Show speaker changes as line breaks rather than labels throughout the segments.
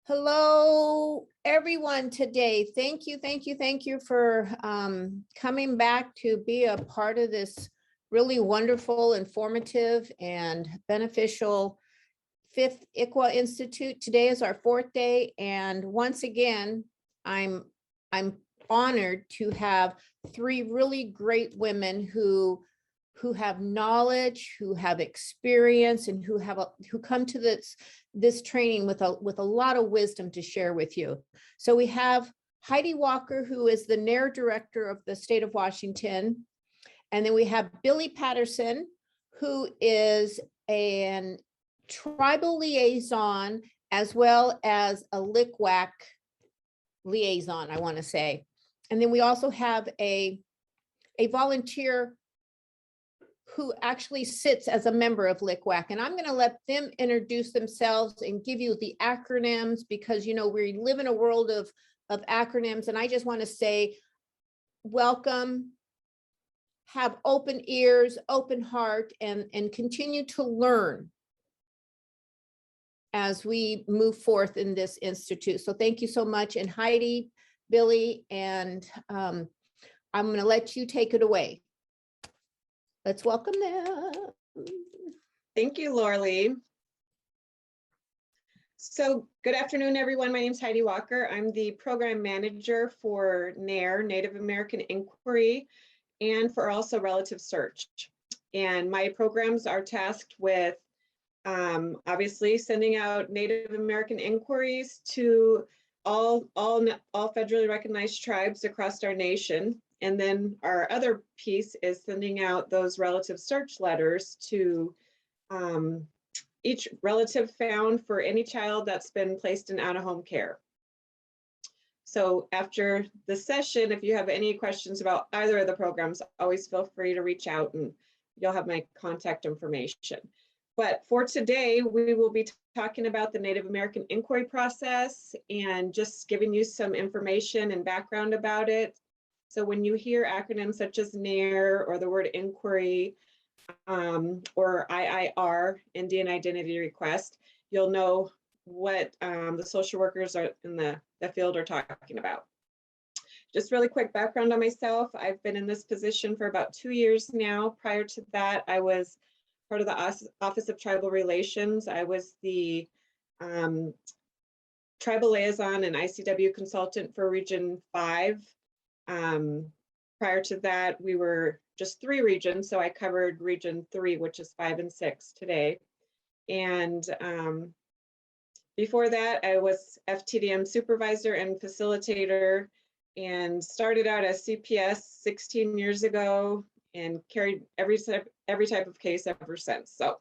Hello, everyone today. Thank you for coming back to be a part of this really wonderful, informative, and beneficial 5th ICWA Institute. Today is our 4th day, and once again, I'm honored to have 3 really great women who have knowledge, who have experience, and who come to this training with a lot of wisdom to share with you. So we have Heidi Walker, who is the NAIR director of the state of Washington. And then we have Billy Patterson, who is a tribal liaison, as well as a LICWAC liaison, I want to say. And then we also have a volunteer who actually sits as a member of LICWAC. And I'm going to let them introduce themselves and give you the acronyms, because, you know, we live in a world of acronyms. And I just want to say, welcome, have open ears, open heart, and continue to learn as we move forth in this institute. So thank you so much. And Heidi, Billy, and I'm going to let you take it away. Let's welcome them.
Thank you, Laura. So good afternoon, everyone. My name is Heidi Walker. I'm the program manager for NAIR, Native American Inquiry, and for also Relative Search. And my programs are tasked with obviously sending out Native American inquiries to all federally recognized tribes across our nation. And then our other piece is sending out those relative search letters to each relative found for any child that's been placed in out-of-home care. So after the session, if you have any questions about either of the programs, always feel free to reach out and you'll have my contact information. But for today, we will be talking about the Native American inquiry process and just giving you some information and background about it. So when you hear acronyms such as NAIR or the word inquiry or IIR, Indian Identity Request, you'll know what the social workers are in the field are talking about. Just really quick background on myself. I've been in this position for about 2 years now. Prior to that, I was part of the Office of Tribal Relations. I was the tribal liaison and ICWA consultant for Region 5. Prior to that, we were just 3 regions, so I covered Region 3, which is 5 and 6 today. And before that, I was FTDM supervisor and facilitator, and started out as CPS 16 years ago, and carried every type of case ever since. So,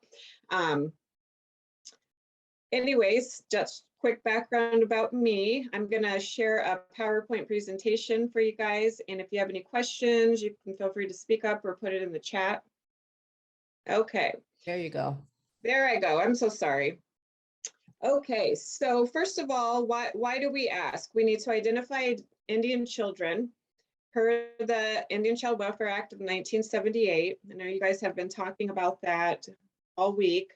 anyways, just quick background about me. I'm going to share a PowerPoint presentation for you guys. And if you have any questions, you can feel free to speak up or put it in the chat. Okay.
There you go.
There I go. I'm so sorry. Okay. So first of all, why do we ask? We need to identify Indian children per the Indian Child Welfare Act of 1978. I know you guys have been talking about that all week.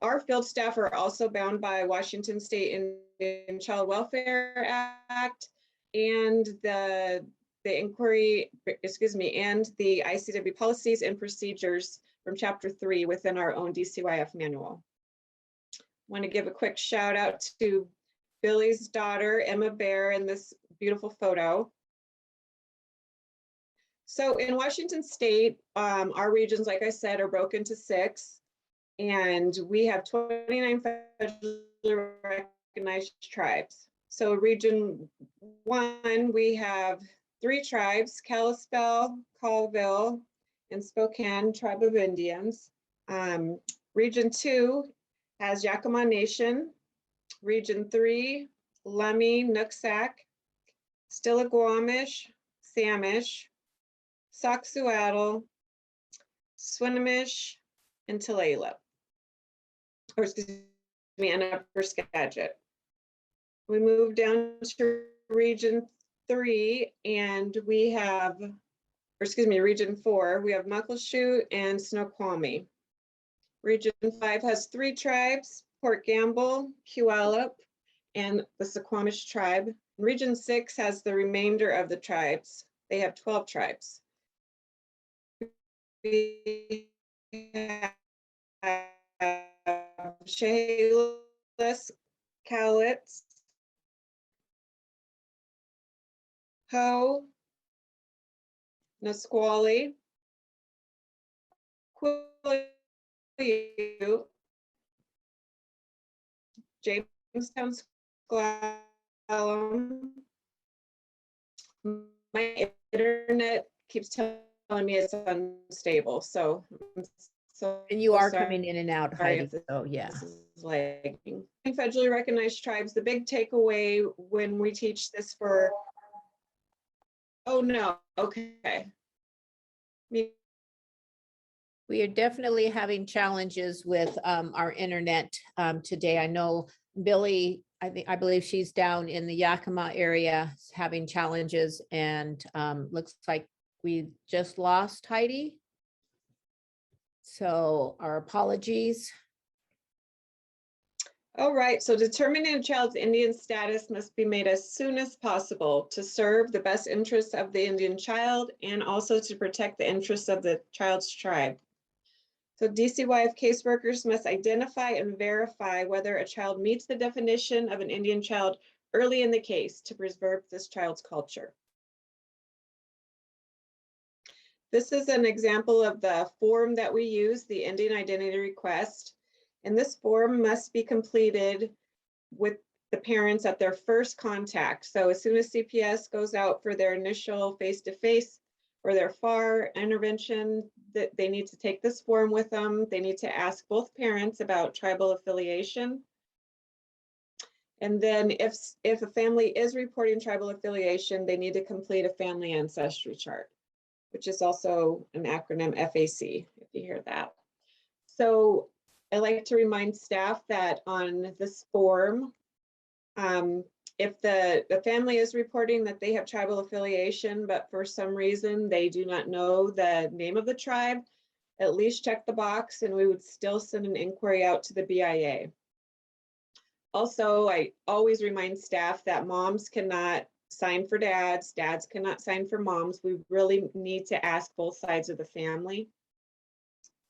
Our field staff are also bound by Washington State Indian Child Welfare Act and the inquiry, and the ICWA policies and procedures from Chapter 3 within our own DCYF manual. I want to give a quick shout out to Billy's daughter, Emma Bear, in this beautiful photo. So in Washington State, our regions, like I said, are broken into 6. And we have 29 federally recognized tribes. So Region 1, we have 3 tribes: Kalispell, Colville, and Spokane Tribe of Indians. Region 2 has Yakima Nation. Region 3, Lummi, Nooksack, Stillaguamish, Samish, Saxuatl, Swinomish, and Tulalip, or excuse me, and Upper Skagit. We move down to Region 3, and we have, Region 4, we have Muckleshoot and Snoqualmie. Region 5 has 3 tribes: Port Gamble, Puyallup, and the Suquamish tribe. Region 6 has the remainder of the tribes. They have 12 tribes. We have Chehalis, Cowlitz, Ho, Nisqually, Quileute, Jamestown, Sklallam. My internet keeps telling me it's unstable, so I'm
And you are
sorry
coming in and out,
sorry
Heidi.
if this
Oh, yeah.
is lagging. Federally recognized tribes, the big takeaway when we teach this for, oh no, okay.
We are definitely having challenges with our internet today. I know Billy, I believe she's down in the Yakima area having challenges, and looks like we just lost Heidi. So our apologies.
All right, so determining a child's Indian status must be made as soon as possible to serve the best interests of the Indian child and also to protect the interests of the child's tribe. So DCYF caseworkers must identify and verify whether a child meets the definition of an Indian child early in the case to preserve this child's culture. This is an example of the form that we use, the Indian identity request. And this form must be completed with the parents at their first contact. So as soon as CPS goes out for their initial face-to-face or their FAR intervention, that they need to take this form with them. They need to ask both parents about tribal affiliation. And then if a family is reporting tribal affiliation, they need to complete a family ancestry chart, which is also an acronym FAC, if you hear that. So I like to remind staff that on this form, if the family is reporting that they have tribal affiliation, but for some reason they do not know the name of the tribe, at least check the box and we would still send an inquiry out to the BIA. Also, I always remind staff that moms cannot sign for dads, dads cannot sign for moms. We really need to ask both sides of the family.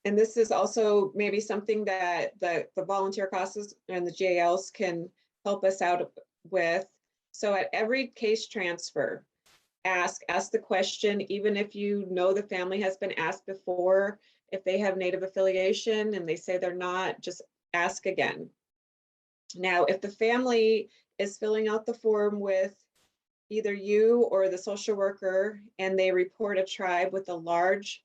And this is also maybe something that the volunteer classes and the JLs can help us out with. So at every case transfer, ask the question, even if you know the family has been asked before, if they have Native affiliation and they say they're not, just ask again. Now, if the family is filling out the form with either you or the social worker and they report a tribe with a large,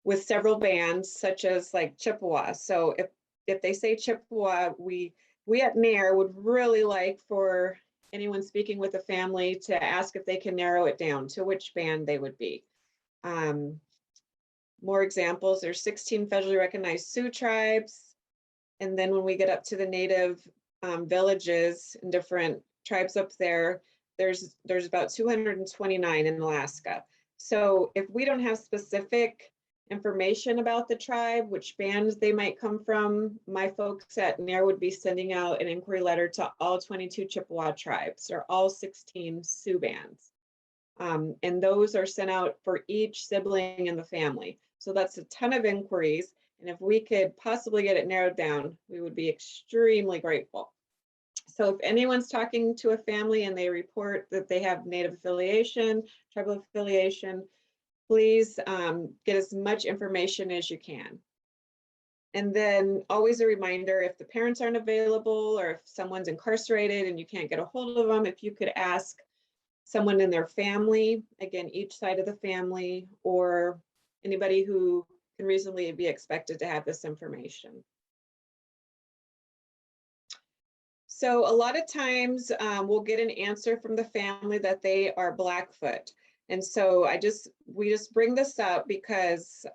with several bands, such as like Chippewa. So if they say Chippewa, we at NAIR would really like for anyone speaking with a family to ask if they can narrow it down to which band they would be. More examples, there's 16 federally recognized Sioux tribes. And then when we get up to the Native villages and different tribes up there, there's about 229 in Alaska. So if we don't have specific information about the tribe, which bands they might come from, my folks at NAIR would be sending out an inquiry letter to all 22 Chippewa tribes or all 16 Sioux bands. And those are sent out for each sibling in the family. So that's a ton of inquiries. And if we could possibly get it narrowed down, we would be extremely grateful. So if anyone's talking to a family and they report that they have Native affiliation, tribal affiliation, please get as much information as you can. And then always a reminder, if the parents aren't available or if someone's incarcerated and you can't get a hold of them, if you could ask someone in their family, again, each side of the family, or anybody who can reasonably be expected to have this information. So a lot of times we'll get an answer from the family that they are Blackfoot. And so we just bring this up because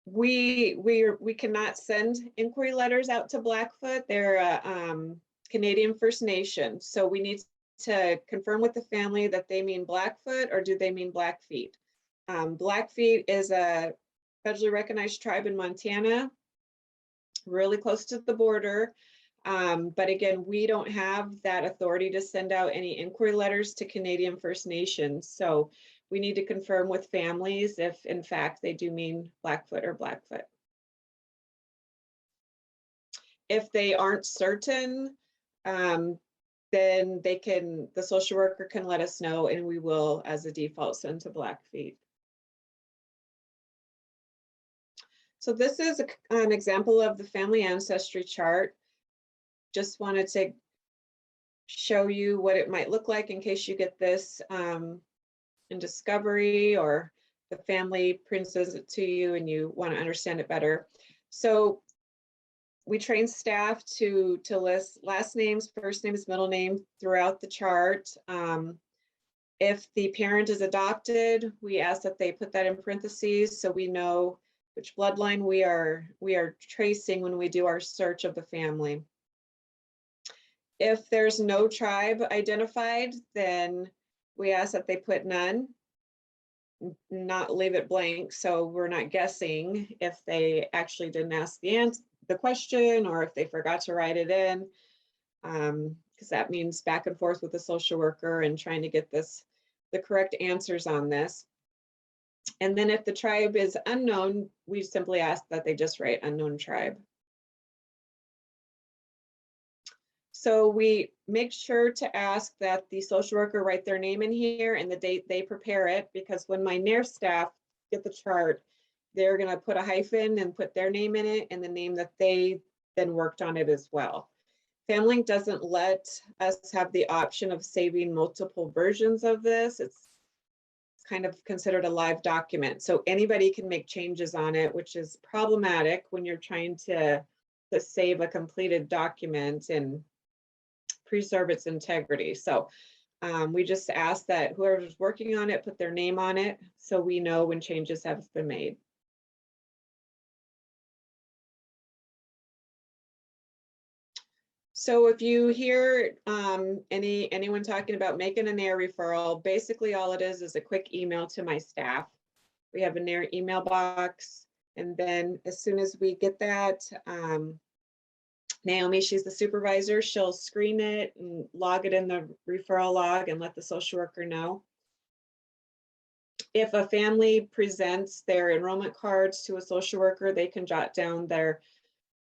we cannot send inquiry letters out to Blackfoot. They're a Canadian First Nation. So we need to confirm with the family that they mean Blackfoot or do they mean Blackfeet. Blackfeet is a federally recognized tribe in Montana. really close to the border. But again, we don't have that authority to send out any inquiry letters to Canadian First Nations. So we need to confirm with families if in fact they do mean Blackfoot or Blackfoot. If they aren't certain, then the social worker can let us know, and we will, as a default, send to Blackfeet. So this is an example of the family ancestry chart. Just wanted to show you what it might look like in case you get this in Discovery, or the family prints it to you and you want to understand it better. So we train staff to list last names, first names, middle name throughout the chart. If the parent is adopted, we ask that they put that in parentheses so we know which bloodline we are tracing when we do our search of the family. If there's no tribe identified, then we ask that they put none, not leave it blank, so we're not guessing if they actually didn't ask the question, or if they forgot to write it in, because that means back and forth with the social worker and trying to get the correct answers on this. And then if the tribe is unknown, we simply ask that they just write unknown tribe. So we make sure to ask that the social worker write their name in here and the date they prepare it, because when my NAIR staff get the chart, they're going to put a hyphen and put their name in it and the name that they then worked on it as well. FamilyLink doesn't let us have the option of saving multiple versions of this. It's kind of considered a live document, so anybody can make changes on it, which is problematic when you're trying to save a completed document and preserve its integrity. So we just ask that whoever's working on it put their name on it so we know when changes have been made. So if you hear anyone talking about making a NAIR referral, basically all it is a quick email to my staff. We have a NAIR email box, and then as soon as we get that, Naomi, she's the supervisor, she'll screen it and log it in the referral log and let the social worker know. If a family presents their enrollment cards to a social worker, they can jot down their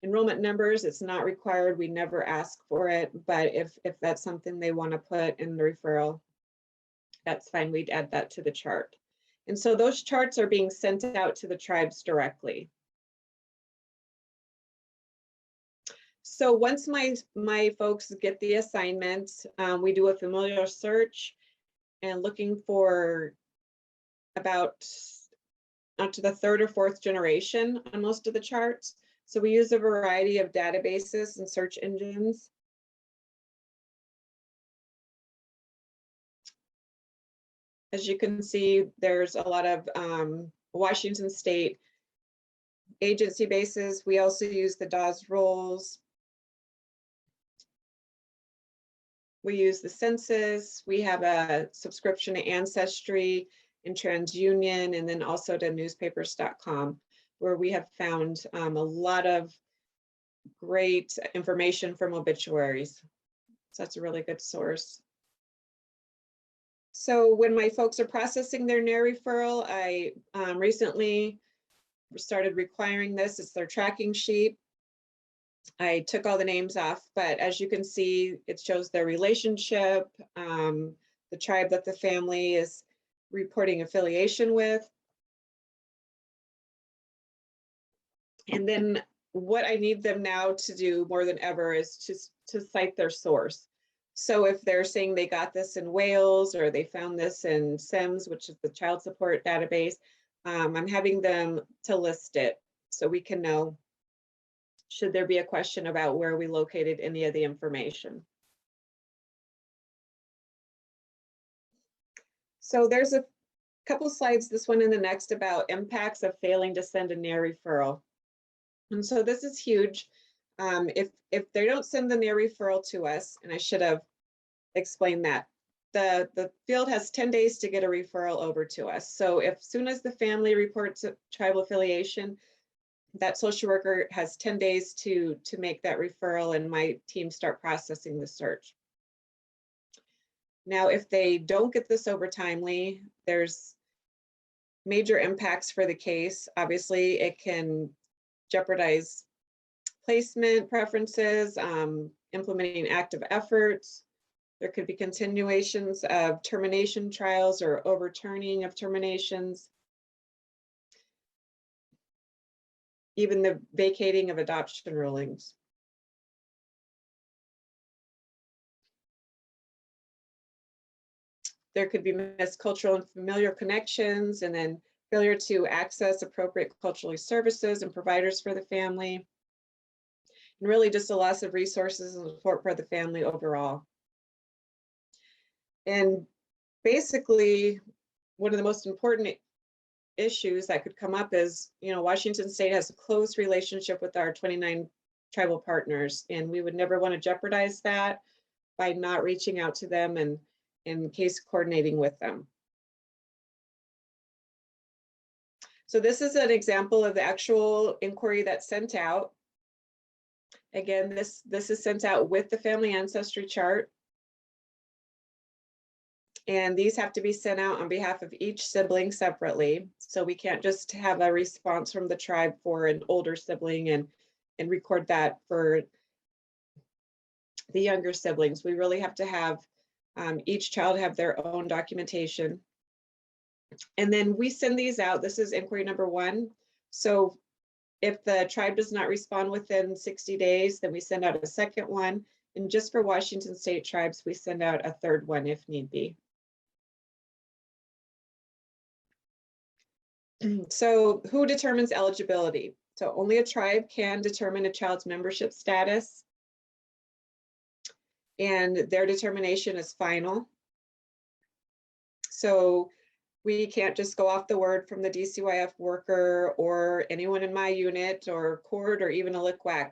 enrollment numbers. It's not required, we never ask for it, but if that's something they want to put in the referral, that's fine, we'd add that to the chart. And so those charts are being sent out to the tribes directly. So once my folks get the assignment, we do a familiar search and looking for about up to the third or fourth generation on most of the charts. So we use a variety of databases and search engines. As you can see, there's a lot of Washington State agency bases. We also use the Dawes rolls. We use the census. We have a subscription to Ancestry and TransUnion, and then also to newspapers.com, where we have found a lot of great information from obituaries. So that's a really good source. So when my folks are processing their NAIR referral, I recently started requiring this. It's their tracking sheet. I took all the names off, but as you can see, it shows their relationship, the tribe that the family is reporting affiliation with. And then what I need them now to do more than ever is to cite their source. So if they're saying they got this in Wales or they found this in SIMS, which is the child support database, I'm having them to list it so we can know should there be a question about where we located any of the information. So there's a couple slides, this one and the next, about impacts of failing to send a NAIR referral. And so this is huge. If they don't send the NAIR referral to us, and I should have explained that, the field has 10 days to get a referral over to us. So if soon as the family reports a tribal affiliation, that social worker has 10 days to make that referral, and my team start processing the search. Now, if they don't get this over timely, there's major impacts for the case. Obviously, it can jeopardize placement preferences, implementing active efforts. There could be continuations of termination trials or overturning of terminations, even the vacating of adoption rulings. There could be missed cultural and familial connections, and then failure to access appropriate cultural services and providers for the family. And really just a loss of resources and support for the family overall. And basically, one of the most important issues that could come up is, Washington State has a close relationship with our 29 tribal partners, and we would never want to jeopardize that by not reaching out to them and in case coordinating with them. So this is an example of the actual inquiry that's sent out. Again, this is sent out with the family ancestry chart. And these have to be sent out on behalf of each sibling separately. So we can't just have a response from the tribe for an older sibling and record that for the younger siblings. We really have to have each child have their own documentation. And then we send these out. This is inquiry number 1. So if the tribe does not respond within 60 days, then we send out a second one. And just for Washington State tribes, we send out a third one if need be. So who determines eligibility? So only a tribe can determine a child's membership status, and their determination is final. So we can't just go off the word from the DCYF worker or anyone in my unit or court or even a LICWAC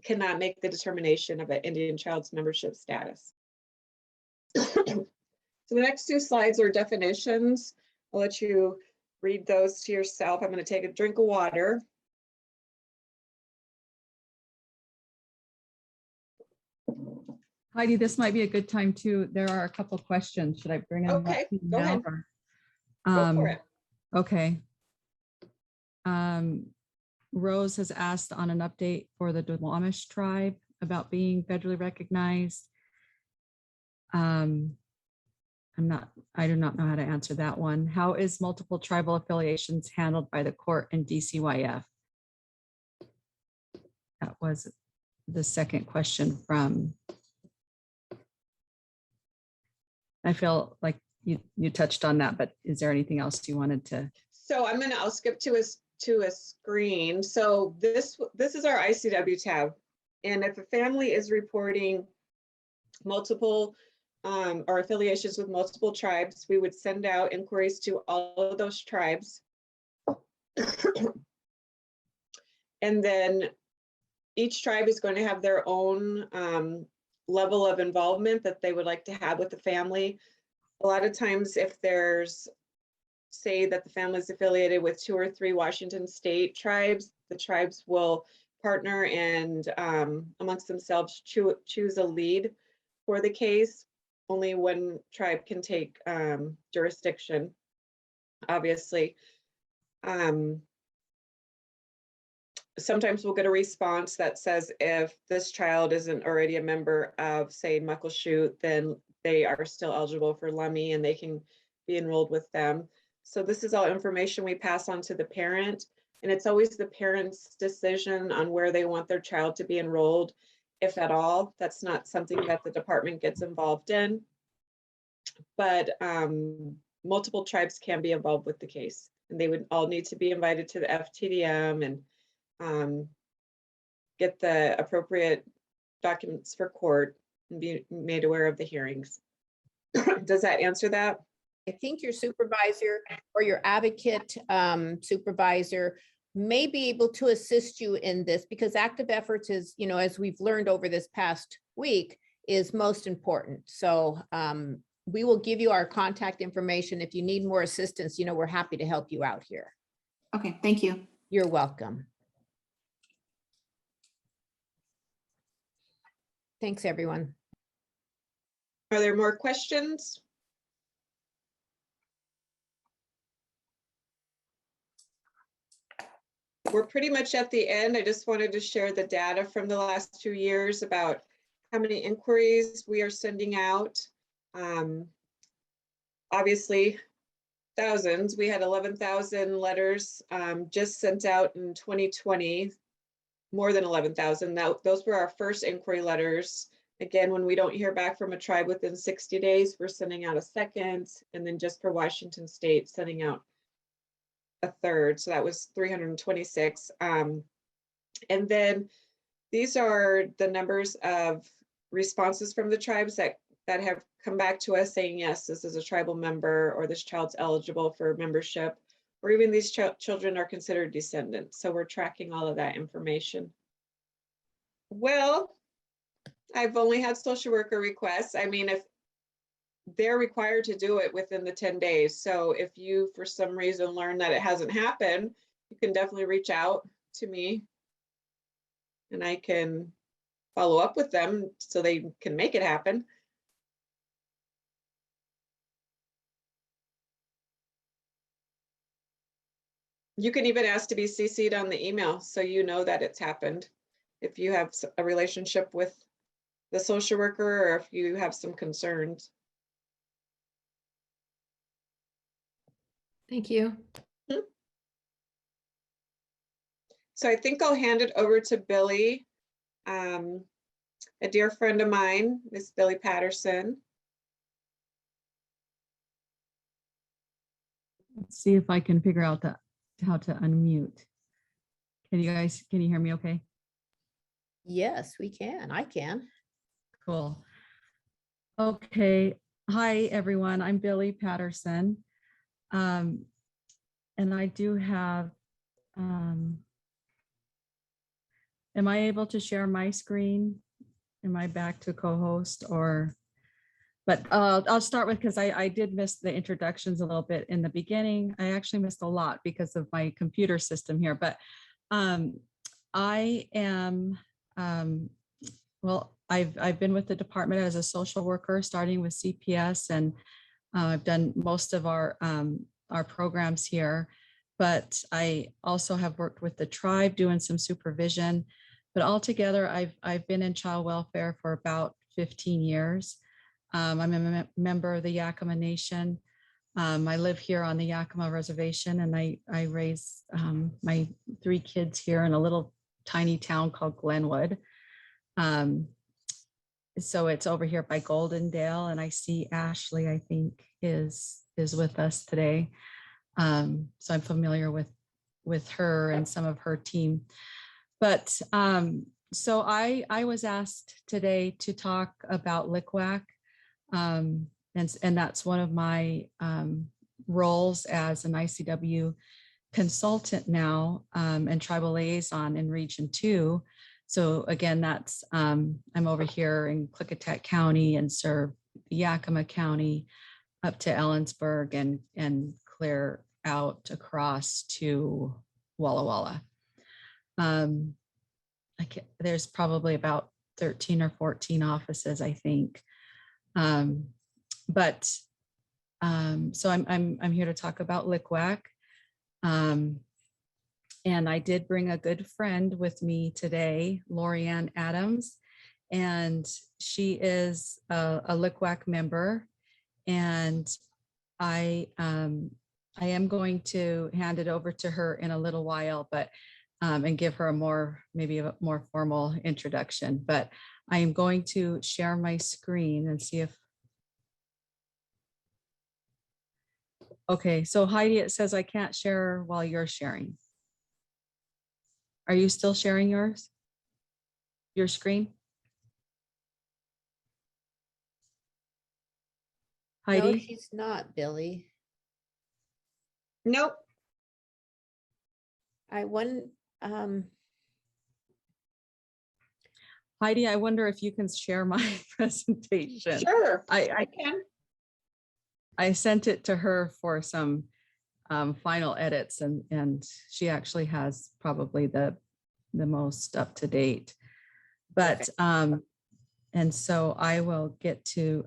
cannot make the determination of an Indian child's membership status. So the next 2 slides are definitions. I'll let you read those to yourself. I'm going to take a drink of water.
Heidi, this might be a good time too. There are a couple questions. Should I bring them up?
Okay, go
now,
ahead.
or,
Go for it.
Okay. Rose has asked on an update for the Duwamish tribe about being federally recognized. I do not know how to answer that one. How is multiple tribal affiliations handled by the court and DCYF? That was the second question from. I feel like you touched on that, but is there anything else you wanted to?
So I'll skip to a screen. So this is our ICW tab. And if a family is reporting multiple or affiliations with multiple tribes, we would send out inquiries to all of those tribes. And then each tribe is going to have their own level of involvement that they would like to have with the family. A lot of times if there's, say that the family is affiliated with 2 or 3 Washington State tribes, the tribes will partner and amongst themselves choose a lead for the case. Only one tribe can take jurisdiction, obviously. Sometimes we'll get a response that says if this child isn't already a member of, say, Muckleshoot, then they are still eligible for LUMI and they can be enrolled with them. So this is all information we pass on to the parent, and it's always the parent's decision on where they want their child to be enrolled, if at all. That's not something that the department gets involved in, but multiple tribes can be involved with the case, and they would all need to be invited to the FTDM and get the appropriate documents for court and be made aware of the hearings. Does that answer that?
I think your supervisor or your advocate supervisor may be able to assist you in this, because active efforts is, as we've learned over this past week, is most important. So we will give you our contact information. If you need more assistance, we're happy to help you out here.
Okay, thank you.
You're welcome. Thanks, everyone.
Are there more questions? We're pretty much at the end. I just wanted to share the data from the last 2 years about how many inquiries we are sending out. Obviously, thousands. We had 11,000 letters just sent out in 2020, more than 11,000. Those were our first inquiry letters. Again, when we don't hear back from a tribe within 60 days, we're sending out a second, and then just for Washington State, sending out a third. So that was 326. And then these are the numbers of responses from the tribes that have come back to us saying, yes, this is a tribal member, or this child's eligible for membership, or even these children are considered descendants. So we're tracking all of that information. Well, I've only had social worker requests. I mean, if they're required to do it within the 10 days. So if you, for some reason, learn that it hasn't happened, you can definitely reach out to me and I can follow up with them so they can make it happen. You can even ask to be CC'd on the email so you know that it's happened. If you have a relationship with the social worker or if you have some concerns.
Thank you.
So I think I'll hand it over to Billy, a dear friend of mine, Miss Billy Patterson.
Let's see if I can figure out how to unmute. Can you hear me okay?
Yes, we can. I can.
Cool. Okay. Hi, everyone. I'm Billy Patterson. And I do have, am I able to share my screen? Am I back to co-host or, but I'll start with, because I did miss the introductions a little bit in the beginning. I actually missed a lot because of my computer system here, but I am, well, I've been with the department as a social worker, starting with CPS, and I've done most of our programs here, but I also have worked with the tribe doing some supervision. But altogether, I've been in child welfare for about 15 years. I'm a member of the Yakima Nation. I live here on the Yakima Reservation, and I raise my 3 kids here in a little tiny town called Glenwood. So it's over here by Goldendale, and I see Ashley, I think, is with us today. So I'm familiar with her and some of her team. But so I was asked today to talk about LICWAC, and that's one of my roles as an ICW consultant now, and tribal liaison in Region 2. So again, that's I'm over here in Klickitat County and serve Yakima County up to Ellensburg and clear out across to Walla Walla. There's probably about 13 or 14 offices, I think. So I'm here to talk about LICWAC. And I did bring a good friend with me today, Lorianne Adams, and she is a LICWAC member. And I am going to hand it over to her in a little while, but and give her maybe a more formal introduction. But I am going to share my screen and see if. Okay, so Heidi, it says I can't share while you're sharing. Are you still sharing your screen? Heidi?
No, she's not, Billy.
Nope.
Heidi, I wonder if you can share my presentation.
Sure, I can.
I sent it to her for some final edits, and she actually has probably the most up to date. But And so I will get to,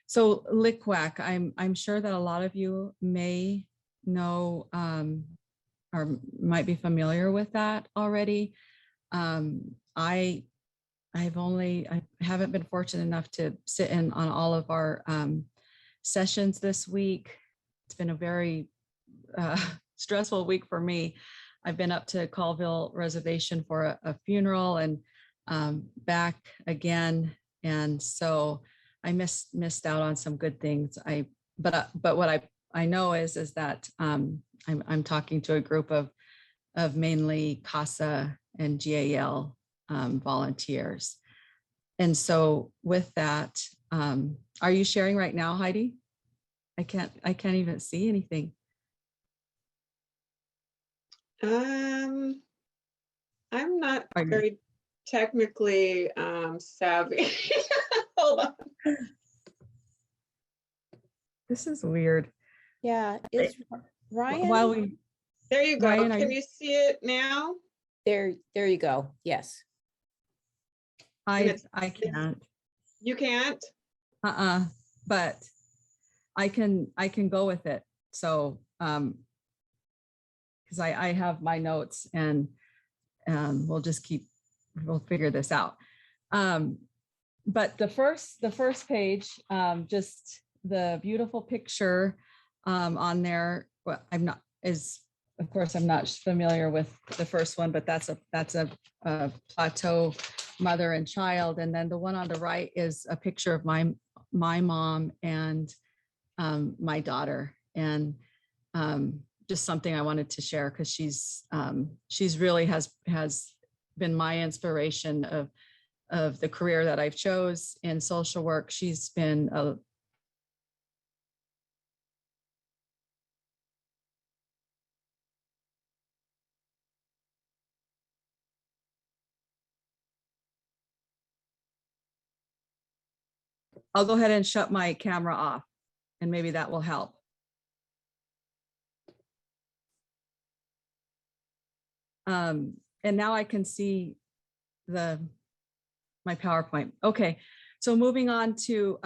so LICWAC, I'm sure that a lot of you may know or might be familiar with that already. I haven't been fortunate enough to sit in on all of our sessions this week. It's been a very stressful week for me. I've been up to Colville Reservation for a funeral and back again. And so I missed out on some good things. But what I know is that I'm talking to a group of mainly CASA and GAL volunteers. And so with that, are you sharing right now, Heidi? I can't even see anything.
I'm not very technically savvy. Hold on.
This is weird.
Yeah, is Ryan?
There you go.
Ryan,
Can you see it now?
There you go. Yes.
I can't.
You can't?
But I can go with it. So because I have my notes and we'll figure this out. But the first page, just the beautiful picture on there. Well, of course, I'm not familiar with the first one, but that's a plateau mother and child. And then the one on the right is a picture of my mom and my daughter. And just something I wanted to share because she's really has been my inspiration of the career that I've chose in social work. She's been I'll go ahead and shut my camera off and maybe that will help. And now I can see my PowerPoint. Okay, so moving on to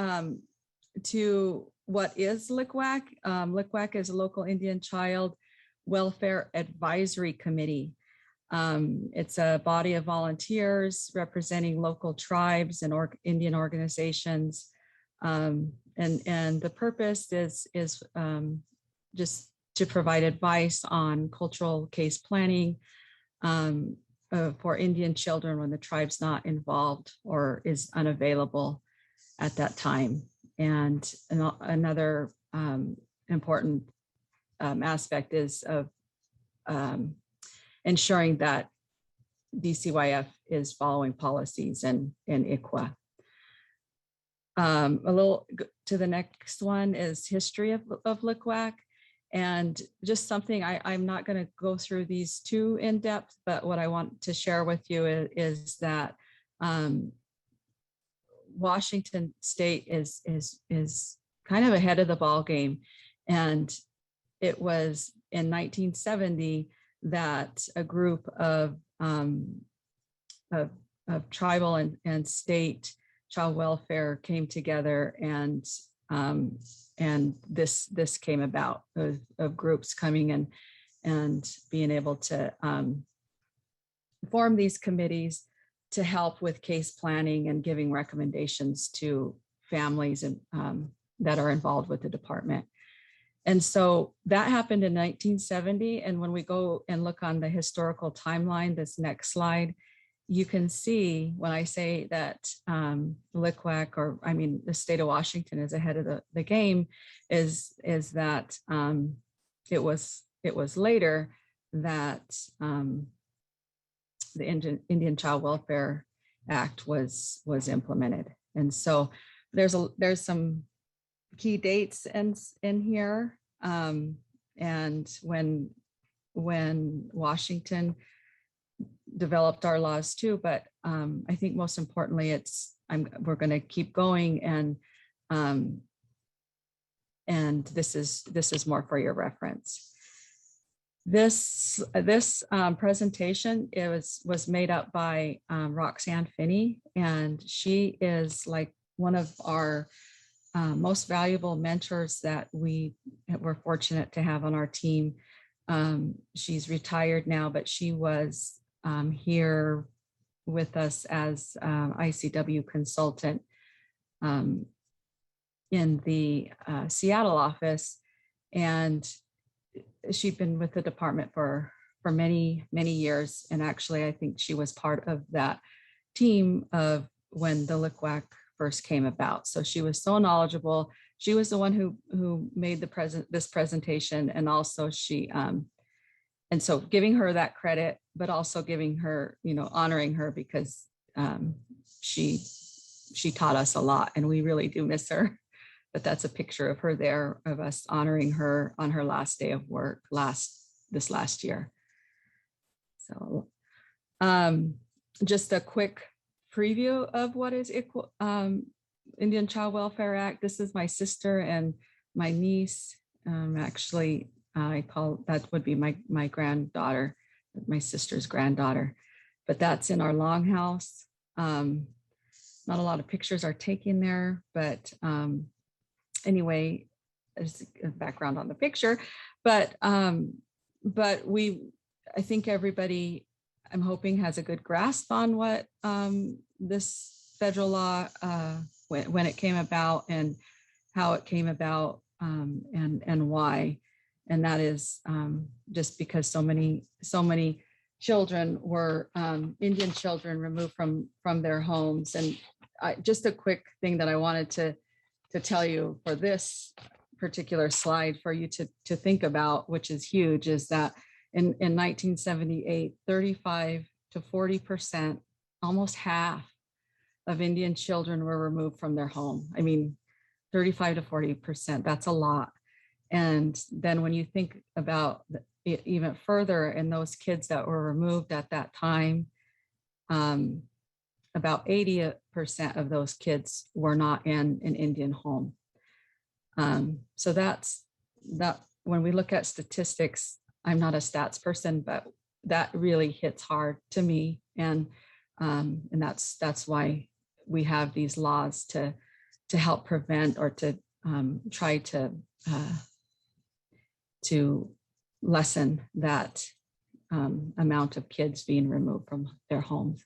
what is LICWAC. LICWAC is a local Indian Child Welfare Advisory Committee. It's a body of volunteers representing local tribes and Indian organizations. And the purpose is just to provide advice on cultural case planning for Indian children when the tribe's not involved or is unavailable at that time. And another important aspect is of ensuring that DCYF is following policies and ICWA. A little to the next one is history of LICWAC. And just something I'm not going to go through these too in depth, but what I want to share with you is that Washington State is kind of ahead of the ball game. And it was in 1970 that a group of tribal and state child welfare came together, and this came about of groups coming in and being able to form these committees to help with case planning and giving recommendations to families and that are involved with the department. And so that happened in 1970. And when we go and look on the historical timeline, this next slide, you can see when I say that LICWAC, or I mean, the state of Washington is ahead of the game, is that it was later that the Indian Child Welfare Act was implemented. And so there's some key dates in here. And when Washington developed our laws too, but I think most importantly, we're going to keep going, and this is more for your reference. This presentation, it was made up by Roxanne Finney, and she is like one of our most valuable mentors that we were fortunate to have on our team. She's retired now, but she was here with us as ICW consultant in the Seattle office, and she'd been with the department for many years. And actually, I think she was part of that team of when the LICWAC first came about. So she was so knowledgeable. She was the one who made this presentation, and also she and so giving her that credit, but also giving her, honoring her, because she taught us a lot, and we really do miss her. But that's a picture of her there, of us honoring her on her last day of work this last year. So just a quick preview of what is Indian Child Welfare Act. This is my sister and my niece. Actually, I call that would be my granddaughter, my sister's granddaughter. But that's in our longhouse. Not a lot of pictures are taken there, but anyway, there's a background on the picture. But I think everybody, I'm hoping, has a good grasp on what this federal law, when it came about and how it came about, and why. And that is just because so many children were Indian children removed from their homes. And just a quick thing that I wanted to tell you for this particular slide for you to think about, which is huge, is that in 1978, 35 to 40%, almost half of Indian children were removed from their home. I mean, 35 to 40%, that's a lot. And then when you think about it even further, and those kids that were removed at that time, about 80% of those kids were not in an Indian home. So that's that. When we look at statistics, I'm not a stats person, but that really hits hard to me, and that's why we have these laws to help prevent, or to try to lessen that amount of kids being removed from their homes.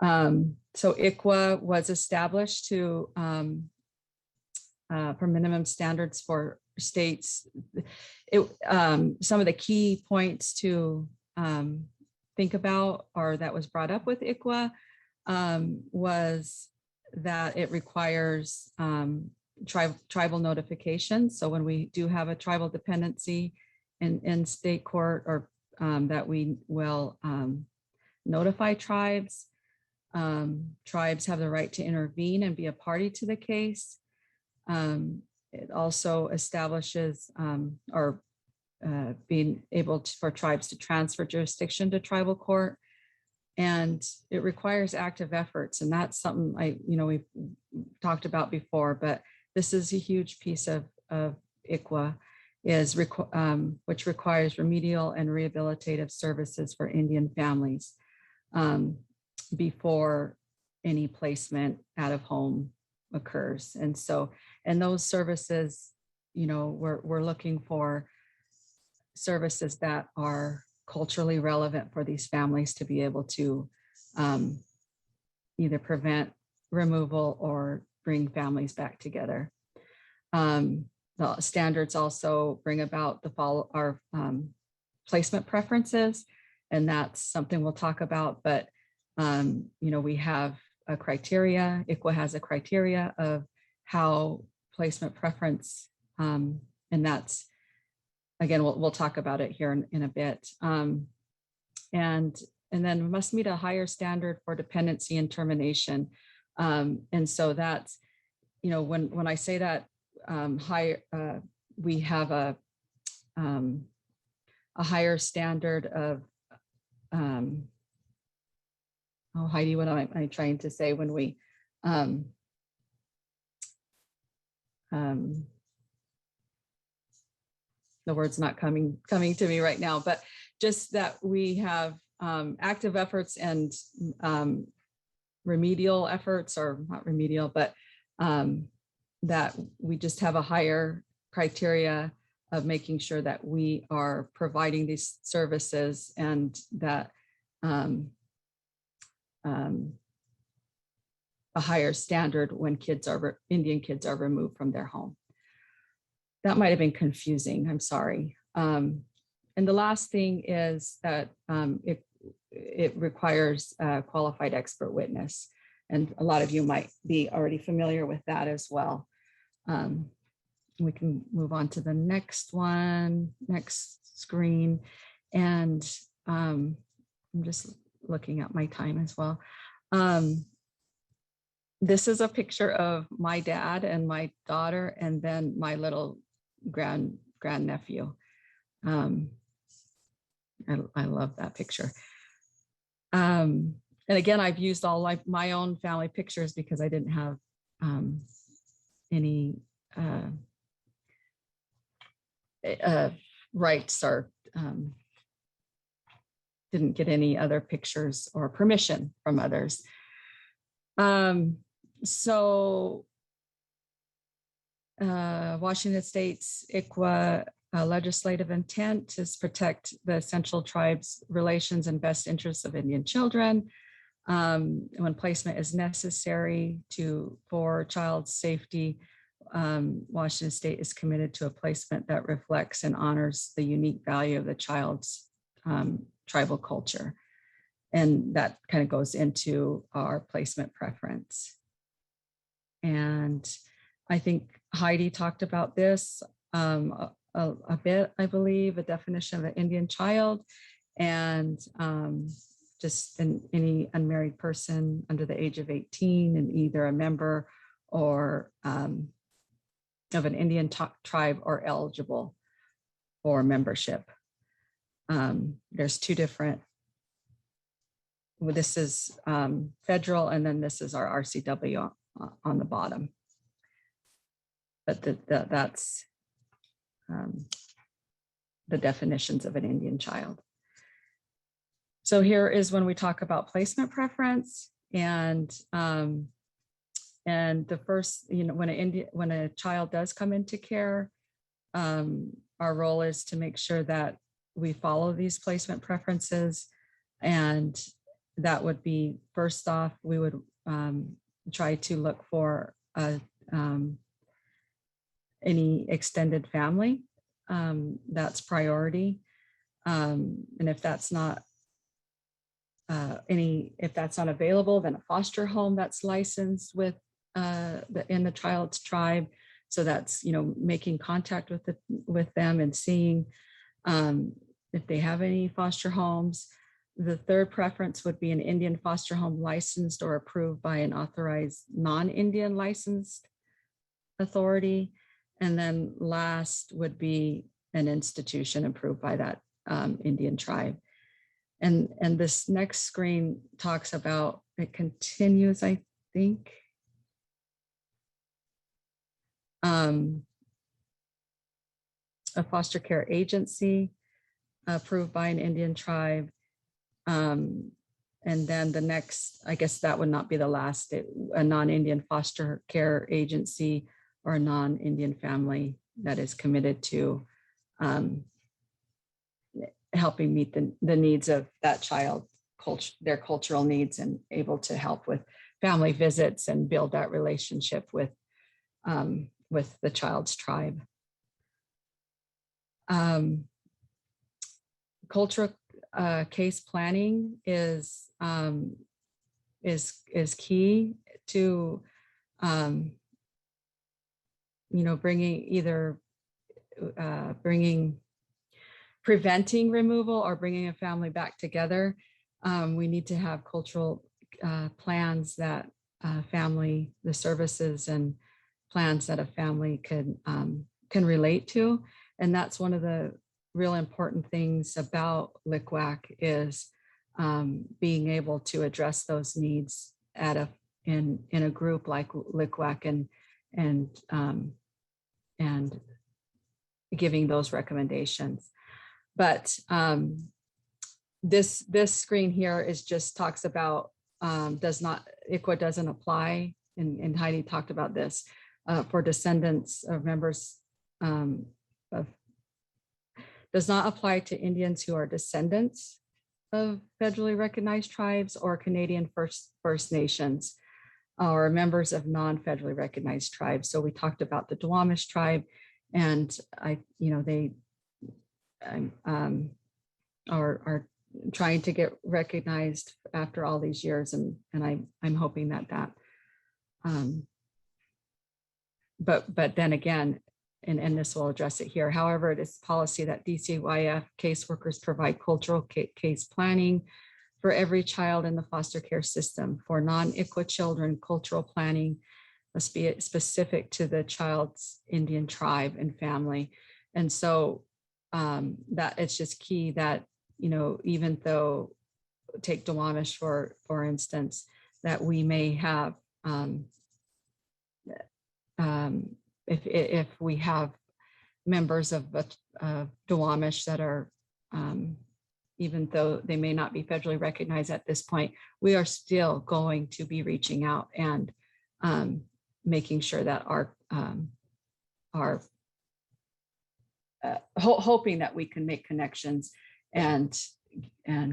So ICWA was established to for minimum standards for states. Some of the key points to think about, or that was brought up with ICWA, was that it requires tribal notification. So when we do have a tribal dependency in state court, or that we will notify tribes. Tribes have the right to intervene and be a party to the case. It also establishes being able for tribes to transfer jurisdiction to tribal court, and it requires active efforts. And that's something we've talked about before, but this is a huge piece of ICWA, which requires remedial and rehabilitative services for Indian families before any placement out of home occurs. And so, and those services, we're looking for services that are culturally relevant for these families to be able to either prevent removal or bring families back together. The standards also bring about our placement preferences, and that's something we'll talk about. But we have a criteria. ICWA has a criteria of how placement preference, and that's, again, we'll talk about it here in a bit. And then must meet a higher standard for dependency and termination. And so that's, when I say that higher, we have a higher standard of, Heidi, what am I trying to say when we, the word's not coming to me right now, but just that we have active efforts and remedial efforts, or not remedial, but that we just have a higher criteria of making sure that we are providing these services, and that a higher standard when Indian kids are removed from their home. That might have been confusing, I'm sorry. And the last thing is that it requires a qualified expert witness. And a lot of you might be already familiar with that as well. We can move on to the next one, next screen. And I'm just looking at my time as well. This is a picture of my dad and my daughter, and then my little grandnephew. I love that picture. And again, I've used all my own family pictures because I didn't have any rights, or didn't get any other pictures or permission from others. So Washington State's ICWA legislative intent is protect the essential tribes' relations and best interests of Indian children. When placement is necessary for child's safety, Washington State is committed to a placement that reflects and honors the unique value of the child's tribal culture. And that kind of goes into our placement preference. And I think Heidi talked about this a bit, I believe, a definition of an Indian child, and just any unmarried person under the age of 18 and either a member or of an Indian tribe or eligible for membership. There's two different, this is federal, and then this is our RCW on the bottom. But that's the definitions of an Indian child. So here is when we talk about placement preference, and the first, when a child does come into care, our role is to make sure that we follow these placement preferences, and that would be, first off, we would try to look for any extended family. That's priority. And if that's not available, then a foster home that's licensed with in the child's tribe. So that's, making contact with them and seeing if they have any foster homes. The third preference would be an Indian foster home licensed or approved by an authorized non-Indian licensed authority. And then last would be an institution approved by that Indian tribe. And this next screen talks about, it continues, I think. A foster care agency approved by an Indian tribe. And then the next, I guess that would not be the last, a non-Indian foster care agency or a non-Indian family that is committed to helping meet the needs of that child, their cultural needs, and able to help with family visits and build that relationship with the child's tribe. Cultural case planning is key to preventing removal or bringing a family back together. We need to have cultural plans that the services and plans that a family can relate to. And that's one of the real important things about LICWAC is being able to address those needs in a group like LICWAC and giving those recommendations. But this screen here is just talks about ICWA doesn't apply, and Heidi talked about this for descendants of members does not apply to Indians who are descendants of federally recognized tribes or Canadian First Nations or members of non-federally recognized tribes. So we talked about the Duwamish tribe, and they are trying to get recognized after all these years, and I'm hoping that but then again, and this will address it here. However, it is policy that DCYF caseworkers provide cultural case planning for every child in the foster care system. For non-ICWA children, cultural planning must be specific to the child's Indian tribe and family. And so that it's just key that, even though, take Duwamish for instance, that we may have, if we have members of Duwamish that are, even though they may not be federally recognized at this point, we are still going to be reaching out and making sure that our hoping that we can make connections and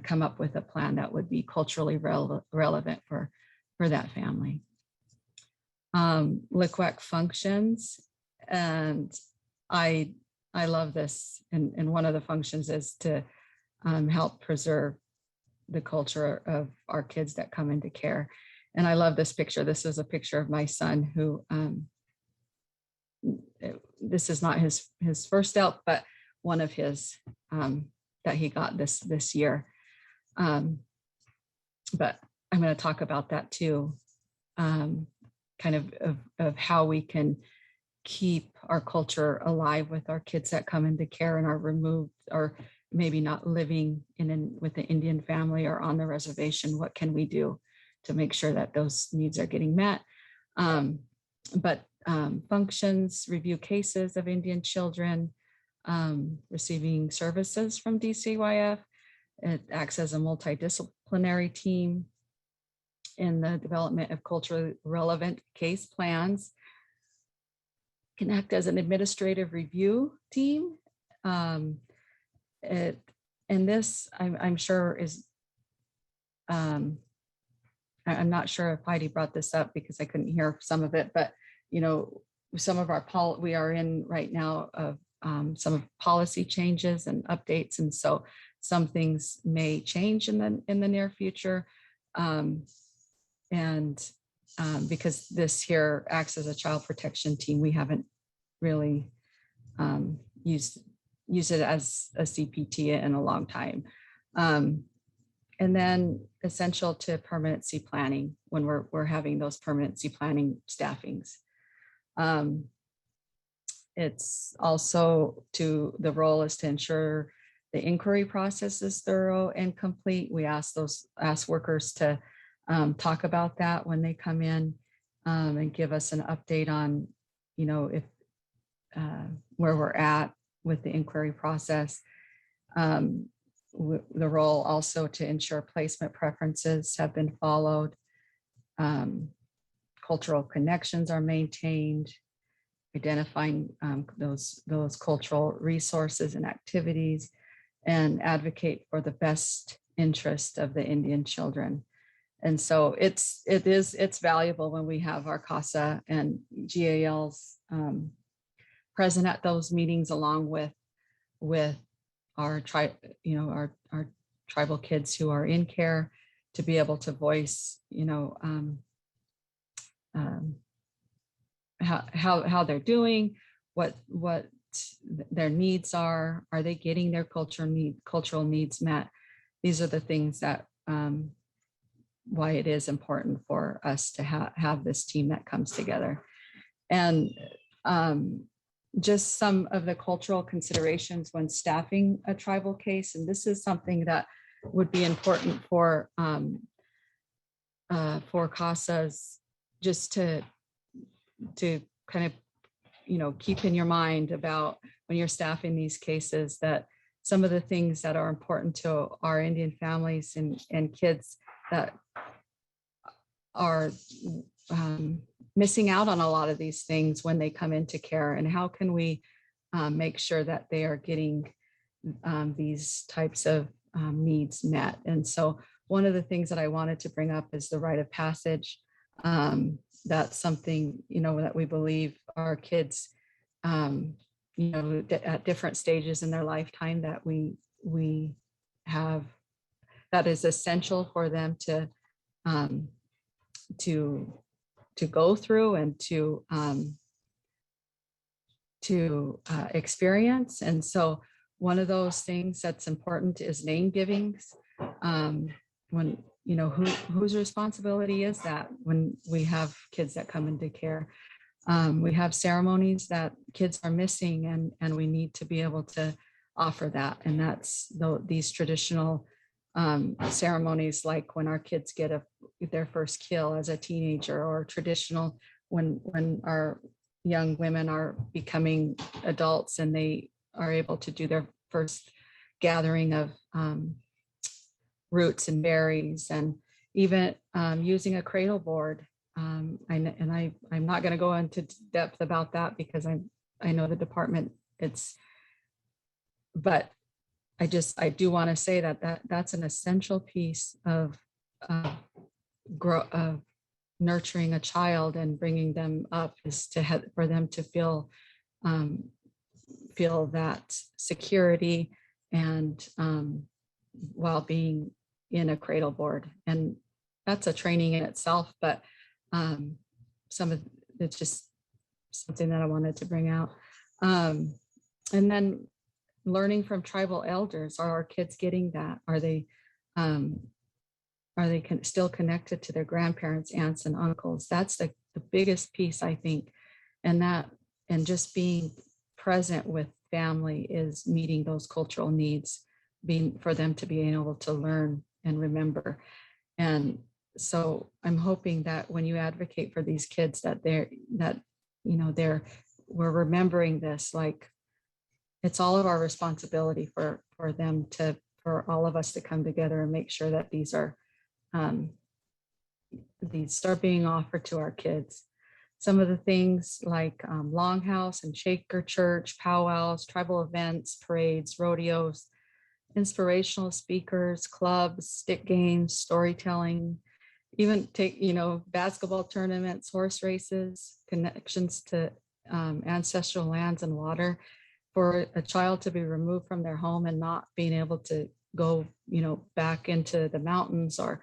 come up with a plan that would be culturally relevant for that family. LICWAC functions, and I love this, and one of the functions is to help preserve the culture of our kids that come into care. And I love this picture. This is a picture of my son who, this is not his first elk, but one of his that he got this year. But I'm going to talk about that too, kind of how we can keep our culture alive with our kids that come into care and are removed, or maybe not living with the Indian family or on the reservation. What can we do to make sure that those needs are getting met? Functions, review cases of Indian children, receiving services from DCYF. It acts as a multidisciplinary team in the development of culturally relevant case plans. Can act as an administrative review team. And this, I'm sure is, I'm not sure if Heidi brought this up because I couldn't hear some of it, but some of our we are in right now of some of policy changes and updates, and so some things may change in the near future. Because this here acts as a child protection team, we haven't really used it as a CPT in a long time. And then essential to permanency planning when we're having those permanency planning staffings. It's also the role is to ensure the inquiry process is thorough and complete. We ask workers to talk about that when they come in, and give us an update on, if where we're at with the inquiry process. The role also to ensure placement preferences have been followed, cultural connections are maintained, identifying those cultural resources and activities, and advocate for the best interest of the Indian children. And so it's valuable when we have our CASA and GALs present at those meetings, along with our our tribal kids who are in care, to be able to voice how they're doing, what their needs are they getting their cultural needs met. These are the things that why it is important for us to have this team that comes together. And just some of the cultural considerations when staffing a tribal case, and this is something that would be important for CASAs, just to kind of keep in your mind about when you're staffing these cases, that some of the things that are important to our Indian families and kids that are missing out on a lot of these things when they come into care, and how can we make sure that they are getting these types of needs met. And so one of the things that I wanted to bring up is the rite of passage. That's something, that we believe our kids, at different stages in their lifetime, that we have, that is essential for them to go through and to experience. And so one of those things that's important is name givings. When, whose responsibility is that when we have kids that come into care? We have ceremonies that kids are missing, and we need to be able to offer that. And that's these traditional ceremonies, like when our kids get their first kill as a teenager, or traditional when our young women are becoming adults and they are able to do their first gathering of roots and berries, and even using a cradle board. I'm not going to go into depth about that because I know the department. But I do want to say that's an essential piece of nurturing a child and bringing them up, is for them to feel that security and while being in a cradle board. And that's a training in itself, but it's just something that I wanted to bring out. And then learning from tribal elders. Are our kids getting that? Are they still connected to their grandparents, aunts, and uncles? That's the biggest piece, I think. And just being present with family is meeting those cultural needs, for them to be able to learn and remember. And so I'm hoping that when you advocate for these kids, that we're remembering this, like it's all of our responsibility for all of us to come together and make sure that these are being offered to our kids. Some of the things like Longhouse and Shaker Church, powwows, tribal events, parades, rodeos, inspirational speakers, clubs, stick games, storytelling, even basketball tournaments, horse races, connections to ancestral lands and water. For a child to be removed from their home and not being able to go, back into the mountains, or,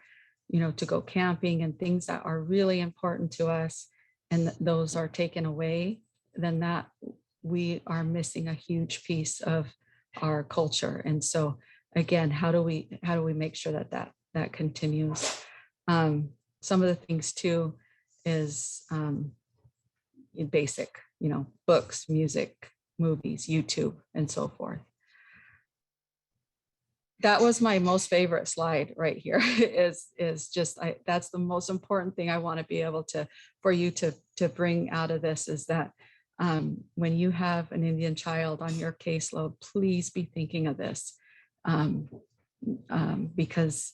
to go camping and things that are really important to us, and those are taken away, then that we are missing a huge piece of our culture. And so again, how do we make sure that continues? Some of the things too is basic, books, music, movies, YouTube, and so forth. That was my most favorite slide right here. That's the most important thing I want to be able for you to bring out of this, is that when you have an Indian child on your caseload, please be thinking of this, because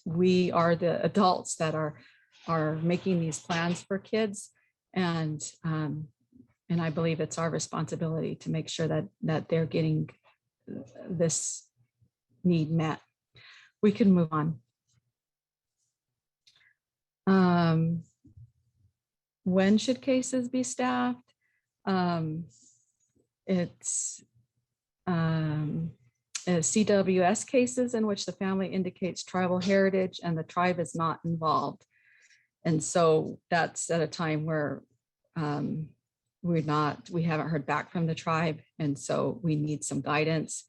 we are the adults that are making these plans for kids, and I believe it's our responsibility to make sure that they're getting this need met. We can move on. When should cases be staffed? It's CWS cases in which the family indicates tribal heritage and the tribe is not involved. And so that's at a time where we haven't heard back from the tribe. And so we need some guidance.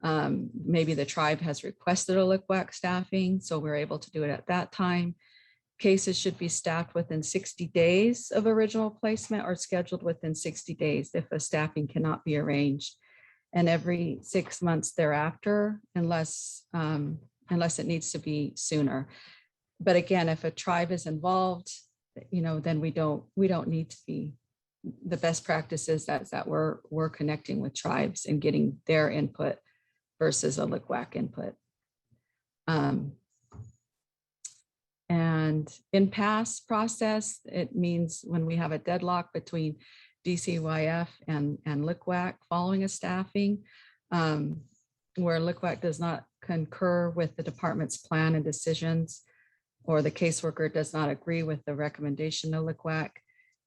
Maybe the tribe has requested a LICWAC staffing, so we're able to do it at that time. Cases should be staffed within 60 days of original placement, or scheduled within 60 days if a staffing cannot be arranged, and every 6 months thereafter, unless it needs to be sooner. But again, if a tribe is involved, then we don't need to be the best practices that we're connecting with tribes and getting their input versus a LICWAC input. And impasse process, it means when we have a deadlock between DCYF and LICWAC following a staffing, where LICWAC does not concur with the department's plan and decisions, or the caseworker does not agree with the recommendation of LICWAC.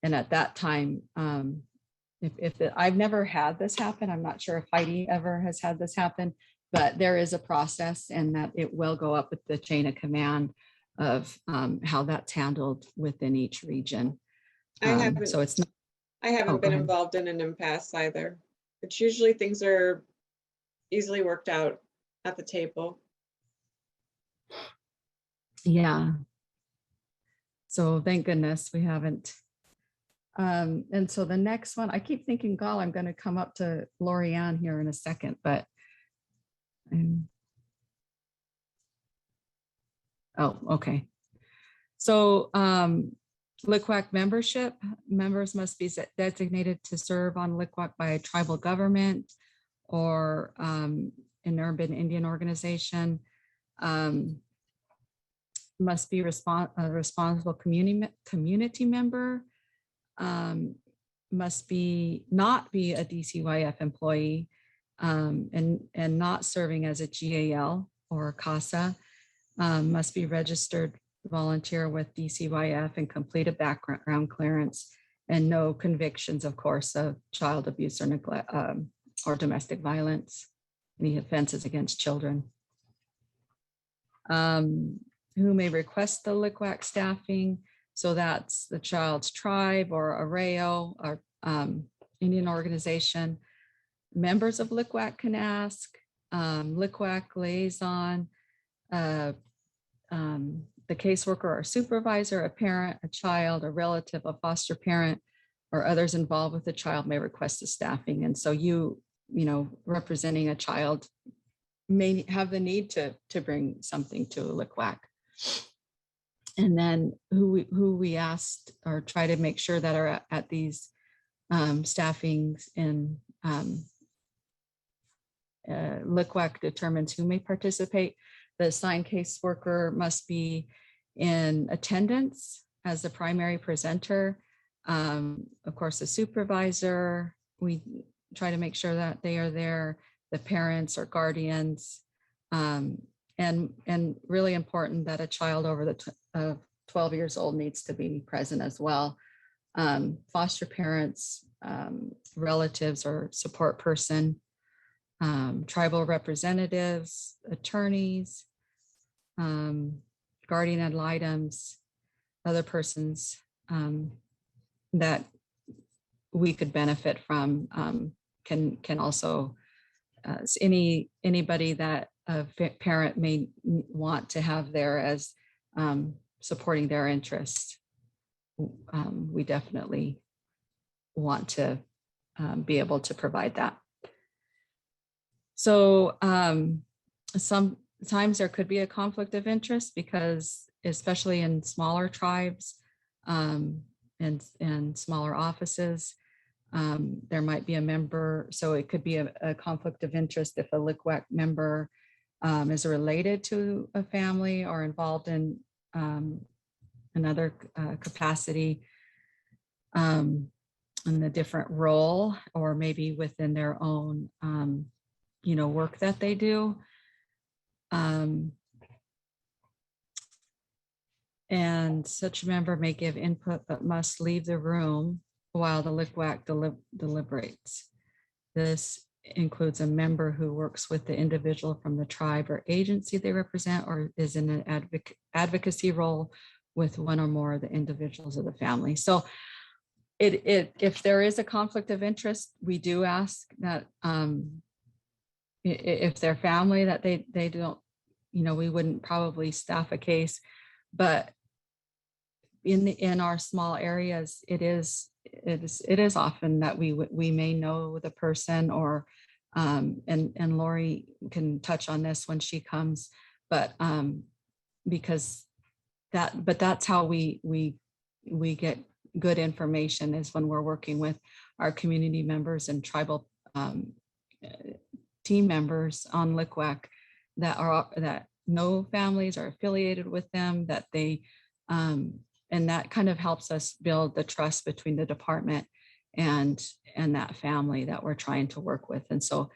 And at that time, I've never had this happen. I'm not sure if Heidi ever has had this happen, but there is a process, and that it will go up with the chain of command of how that's handled within each region. So it's not.
I haven't been involved in an impasse either. It's usually things are easily worked out at the table.
Yeah. So thank goodness we haven't. And so the next one, I keep thinking, God, I'm going to come up to Lorianne here in a second, but oh, okay. So LICWAC membership, members must be designated to serve on LICWAC by a tribal government or an urban Indian organization, must be a responsible community member, must not be a DCYF employee, and not serving as a GAL or a CASA, must be registered volunteer with DCYF and complete a background clearance, and no convictions, of course, of child abuse or neglect or domestic violence, any offenses against children. Who may request the LICWAC staffing? So that's the child's tribe or arrayal or Indian organization. Members of LICWAC can ask, LICWAC liaison, the caseworker or supervisor, a parent, a child, a relative, a foster parent, or others involved with the child may request the staffing. And so you know, representing a child may have the need to bring something to a LICWAC. And then who we asked or try to make sure that are at these staffings in LICWAC determines who may participate. The assigned caseworker must be in attendance as the primary presenter. Of course, the supervisor, we try to make sure that they are there, the parents or guardians, and really important that a child over the 12 years old needs to be present as well. Foster parents, relatives or support person, tribal representatives, attorneys, guardian ad litems, other persons that we could benefit from, can also, anybody that a parent may want to have there as supporting their interests. We definitely want to be able to provide that. So sometimes there could be a conflict of interest because, especially in smaller tribes and smaller offices, there might be a member. So it could be a conflict of interest if a LICWAC member is related to a family or involved in another capacity in a different role, or maybe within their own work that they do. And such a member may give input but must leave the room while the LICWAC deliberates. This includes a member who works with the individual from the tribe or agency they represent, or is in an advocacy role with one or more of the individuals of the family. So if there is a conflict of interest, we do ask that if they're family, that they don't, we wouldn't probably staff a case, but in our small areas, it is often that we may know the person, or and Lori can touch on this when she comes, but because that's how we get good information is when we're working with our community members and tribal team members on LICWAC that know families are affiliated with them, that they and that kind of helps us build the trust between the department and that family that we're trying to work with. And so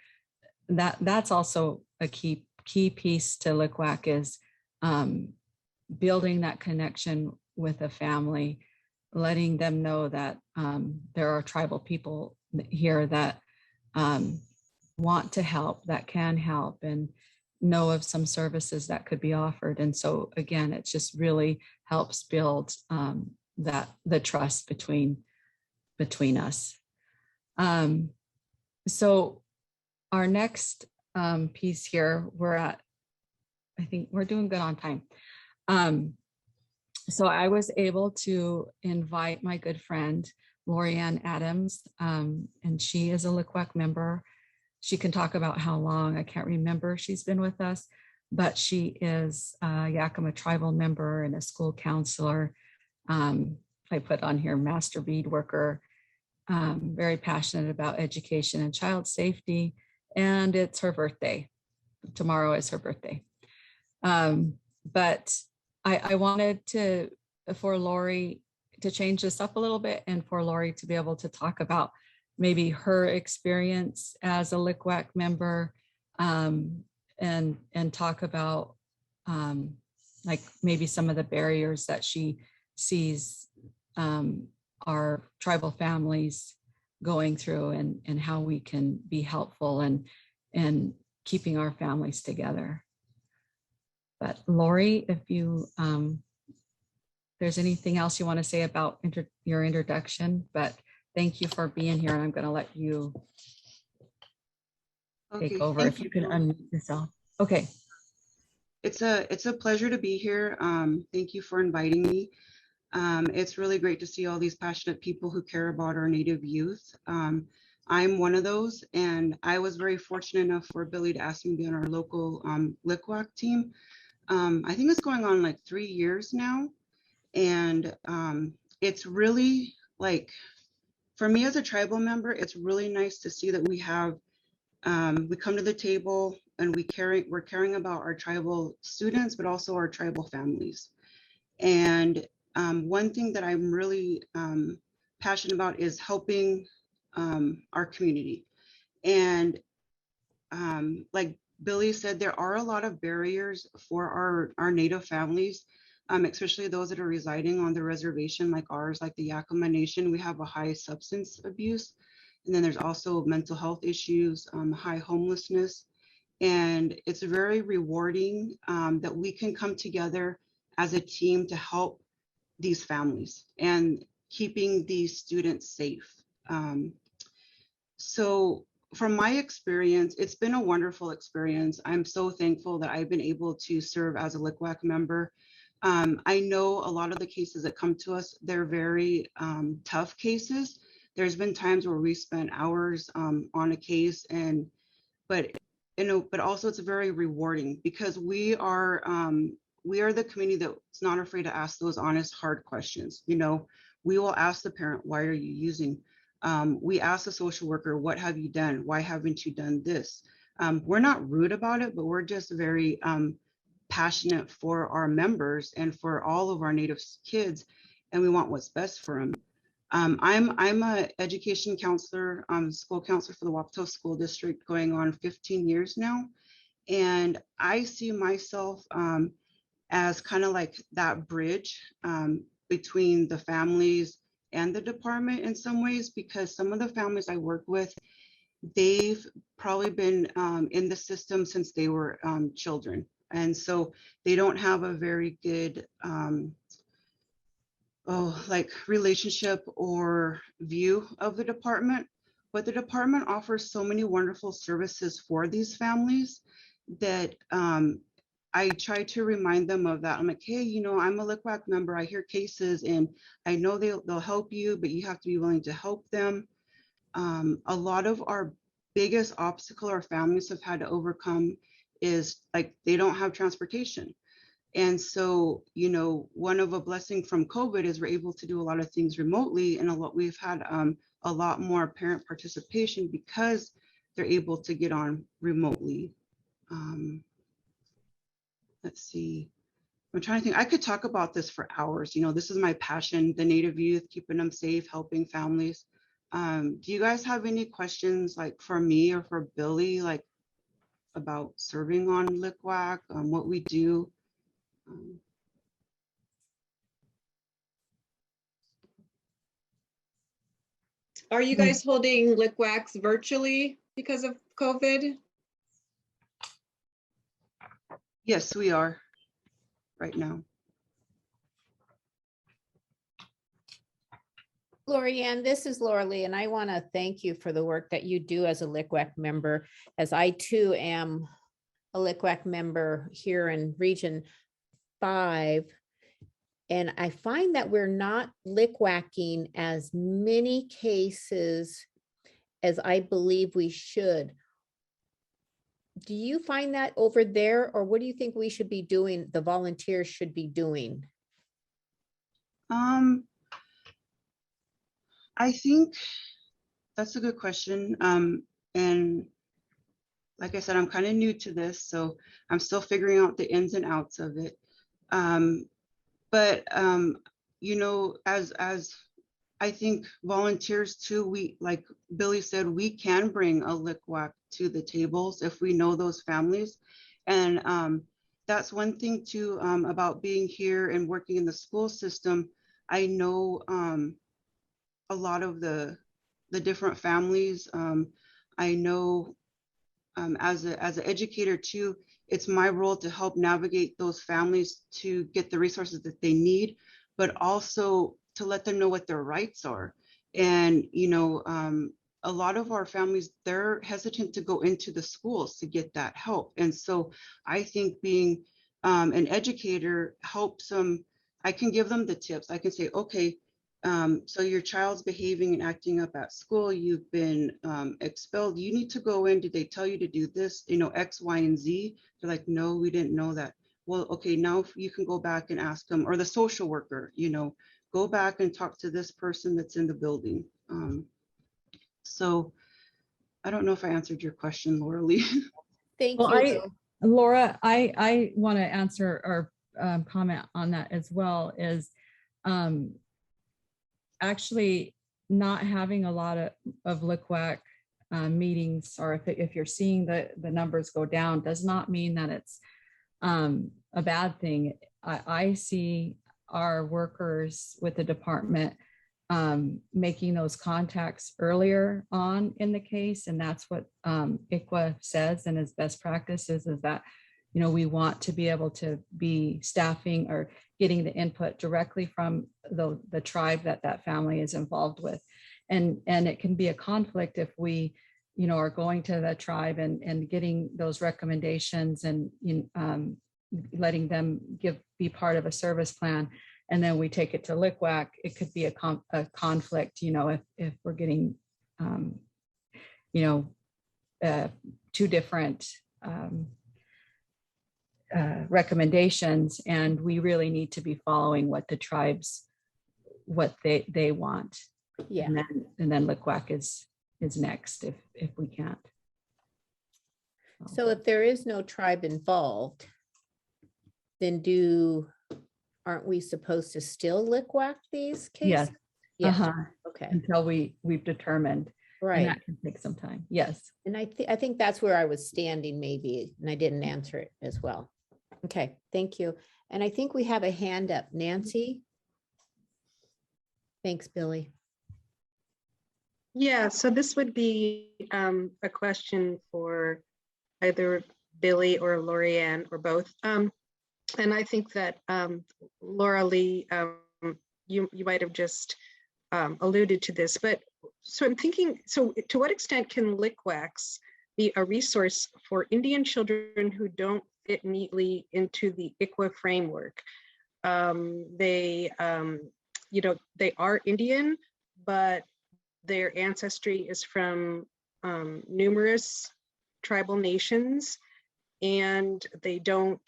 that's also a key piece to LICWAC is building that connection with a family, letting them know that there are tribal people here that want to help, that can help, and know of some services that could be offered. And so again, it just really helps build the trust between us. So our next piece here, I think we're doing good on time. So I was able to invite my good friend, Lorianne Adams, and she is a LICWAC member. She can talk about how long, I can't remember she's been with us, but she is a Yakima tribal member and a school counselor. I put on here master bead worker, very passionate about education and child safety, and it's her birthday. Tomorrow is her birthday. But I wanted for Lori to change this up a little bit and for Lori to be able to talk about maybe her experience as a LICWAC member and talk about like maybe some of the barriers that she sees our tribal families going through and how we can be helpful and keeping our families together. But Lori, if there's anything else you want to say about your introduction, but thank you for being here, and I'm going to let you take over. If you can unmute yourself. Okay.
It's a pleasure to be here. Thank you for inviting me. It's really great to see all these passionate people who care about our Native youth. I'm one of those, and I was very fortunate enough for Billy to ask me to be on our local LICWAC team. I think it's going on like 3 years now, and it's really like, for me as a tribal member, it's really nice to see that we have, we come to the table and we're caring about our tribal students, but also our tribal families. And one thing that I'm really passionate about is helping our community. And like Billy said, there are a lot of barriers for our Native families, especially those that are residing on the reservation like ours, like the Yakima Nation. We have a high substance abuse. And then there's also mental health issues, high homelessness. And it's very rewarding that we can come together as a team to help these families and keeping these students safe. So from my experience, it's been a wonderful experience. I'm so thankful that I've been able to serve as a LICWAC member. I know a lot of the cases that come to us, they're very tough cases. There's been times where we spent hours on a case, but also it's very rewarding because we are the community that's not afraid to ask those honest, hard questions. You know, we will ask the parent, why are you using? We ask the social worker, what have you done? Why haven't you done this? We're not rude about it, but we're just very passionate for our members and for all of our Native kids, and we want what's best for them. I'm a education counselor, school counselor for the Wapato School District going on 15 years now. And I see myself as kind of like that bridge between the families and the department in some ways, because some of the families I work with, they've probably been in the system since they were children. And so they don't have a very good relationship or view of the department, but the department offers so many wonderful services for these families that I try to remind them of that. I'm like, hey, you know, I'm a LICWAC member. I hear cases and I know they'll help you, but you have to be willing to help them. A lot of our biggest obstacle our families have had to overcome is like they don't have transportation. And so, you know, one of a blessing from COVID is we're able to do a lot of things remotely, and we've had a lot more parent participation because they're able to get on remotely. Let's see. I'm trying to think. I could talk about this for hours. You know, this is my passion, the Native youth, keeping them safe, helping families. Do you guys have any questions like for me or for Billy, like about serving on LICWAC, what we do?
Are you guys holding LICWACs virtually because of COVID?
Yes, we are right now.
Lorianne, this is Laura Lee, and I want to thank you for the work that you do as a LICWAC member, as I too am a LICWAC member here in Region 5. And I find that we're not LICWACing as many cases as I believe we should. Do you find that over there, or what do you think we should be doing, the volunteers should be doing?
I think that's a good question. And like I said, I'm kind of new to this, so I'm still figuring out the ins and outs of it. But you know, as I think volunteers too, we, like Billy said, we can bring a LICWAC to the tables if we know those families. And that's one thing too about being here and working in the school system. I know a lot of the different families. I know as an educator too, it's my role to help navigate those families to get the resources that they need, but also to let them know what their rights are. And, you know, a lot of our families, they're hesitant to go into the schools to get that help. And so I think being an educator helps them. I can give them the tips. I can say, okay, so your child's behaving and acting up at school, you've been expelled, you need to go in, did they tell you to do this, you know, X, Y, and Z? They're like, no, we didn't know that. Well, okay, now you can go back and ask them, or the social worker, you know, go back and talk to this person that's in the building. So I don't know if I answered your question, Laura Lee.
Thank
Well,
you.
Laura, I want to answer or comment on that as well. Is actually not having a lot of LICWAC meetings, or if you're seeing the numbers go down, does not mean that it's a bad thing. I see our workers with the department making those contacts earlier on in the case, and that's what ICWA says and is best practices, is that, you know, we want to be able to be staffing or getting the input directly from the tribe that family is involved with. And it can be a conflict if we, you know, are going to the tribe and getting those recommendations and letting them be part of a service plan, and then we take it to LICWAC. It could be a conflict, you know, if we're getting, you know, two different recommendations, and we really need to be following what the tribes, what they want.
Yeah.
And then LICWAC is next if we can't.
So if there is no tribe involved, then aren't we supposed to still LICWAC these cases?
Yes.
Yes. Okay.
Until we've determined. And
Right.
that can take some time. Yes.
And I think that's where I was standing maybe, and I didn't answer it as well. Okay, thank you. And I think we have a hand up. Nancy? Thanks, Billy.
Yeah, so this would be a question for either Billy or Lorianne or both. And I think that Laura Lee, you might have just alluded to this, but so I'm thinking, so to what extent can LICWACs be a resource for Indian children who don't fit neatly into the ICWA framework? They, you know, they are Indian, but their ancestry is from numerous tribal nations, and they don't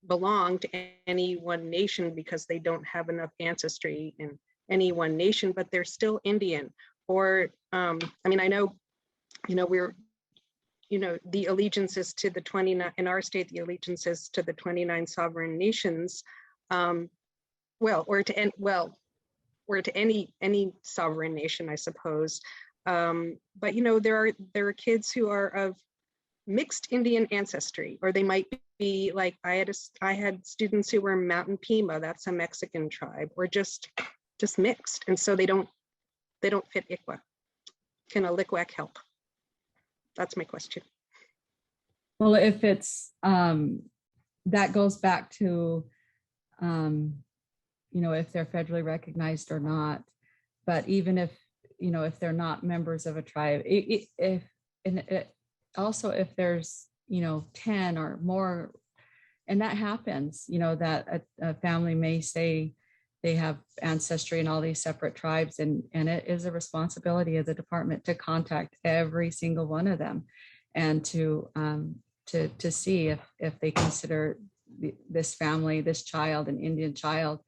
belong to any one nation because they don't have enough ancestry in any one nation, but they're still Indian. Or, I mean, I know, we're, the allegiances to the 29, in our state, the allegiances to the 29 sovereign nations, or to any sovereign nation, I suppose. But there are kids who are of mixed Indian ancestry, or they might be like, I had students who were Mountain Pima, that's a Mexican tribe, or just mixed, and so they don't fit ICWA. Can a LICWAC help? That's my question.
Well, if it's that goes back to if they're federally recognized or not. But even if if they're not members of a tribe, also if there's 10 or more, and that happens, that a family may say they have ancestry in all these separate tribes, and it is a responsibility of the department to contact every single one of them and to see if they consider this family, this child, an Indian child,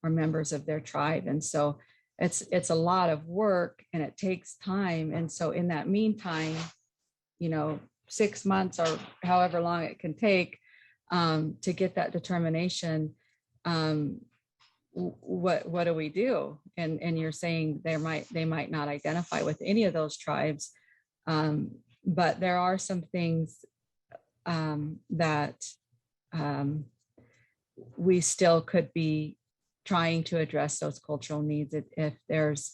or members of their tribe. And so it's a lot of work and it takes time. And so in that meantime, 6 months or however long it can take to get that determination, what do we do? And you're saying they might not identify with any of those tribes, but there are some things that we still could be trying to address those cultural needs if there's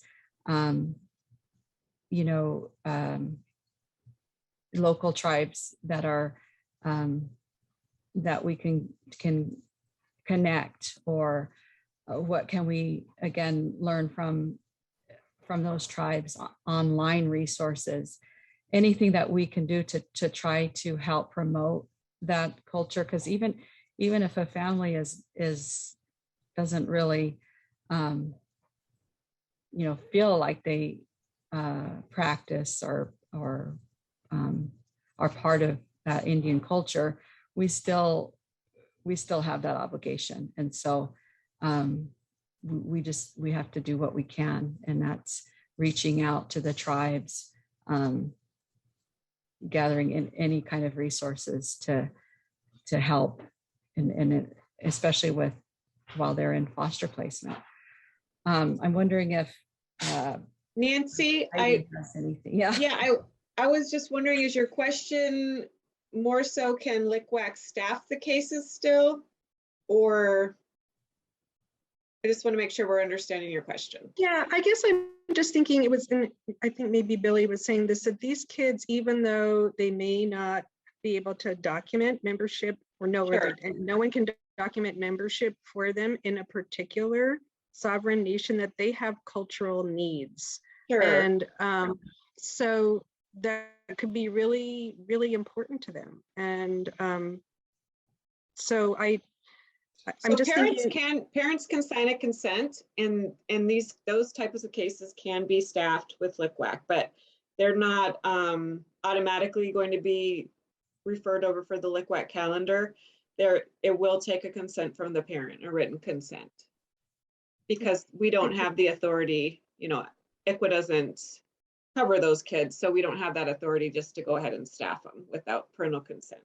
local tribes that are that we can connect, or what can we again learn from those tribes, online resources, anything that we can do to try to help promote that culture. Because even if a family doesn't really feel like they practice or are part of that Indian culture, we still have that obligation. And so we have to do what we can, and that's reaching out to the tribes, gathering in any kind of resources to help, and especially while they're in foster placement. I'm wondering if
Nancy,
Heidi has anything.
I was just wondering, is your question more so, can LICWAC staff the cases still? Or I just want to make sure we're understanding your question.
Yeah, I guess I'm just thinking I think maybe Billy was saying this, that these kids, even though they may not be able to document membership, or no one can document membership for them in a particular sovereign nation, that they have cultural needs.
Sure.
And so that could be really, really important to them. And so I'm just thinking,
parents can sign a consent, and those types of cases can be staffed with LICWAC, but they're not automatically going to be referred over for the LICWAC calendar. It will take a consent from the parent, a written consent, because we don't have the authority. ICWA doesn't cover those kids, so we don't have that authority just to go ahead and staff them without parental consent.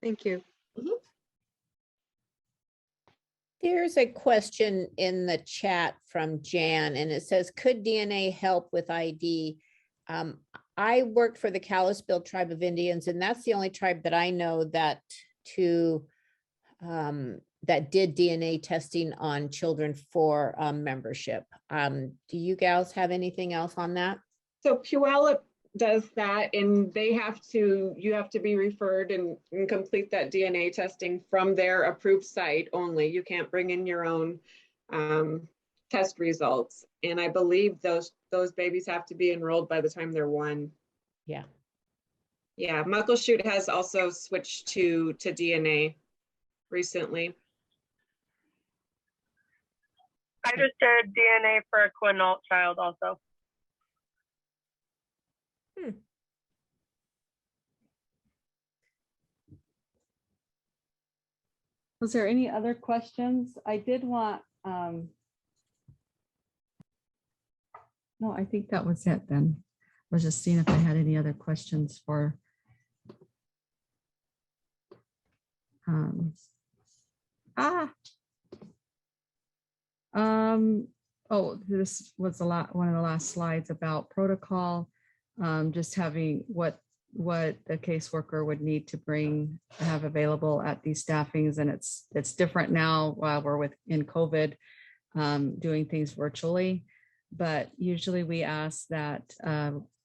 thank you.
Mm-hmm.
There's a question in the chat from Jan, and it says, could DNA help with ID? I worked for the Kalispel tribe of Indians, and that's the only tribe that I know that that did DNA testing on children for membership. Do you gals have anything else on that?
So Puyallup does that, and you have to be referred and complete that DNA testing from their approved site only. You can't bring in your own test results. And I believe those babies have to be enrolled by the time they're 1.
Yeah.
Yeah, Muckleshoot has also switched to DNA recently.
I just did DNA for a Quinault child also.
Was there any other questions? I did want, no, I think that was it then. I was just seeing if I had any other questions for oh, this was one of the last slides about protocol, just having what the caseworker would need to have available at these staffings. And it's different now while we're in COVID, doing things virtually. But usually we ask that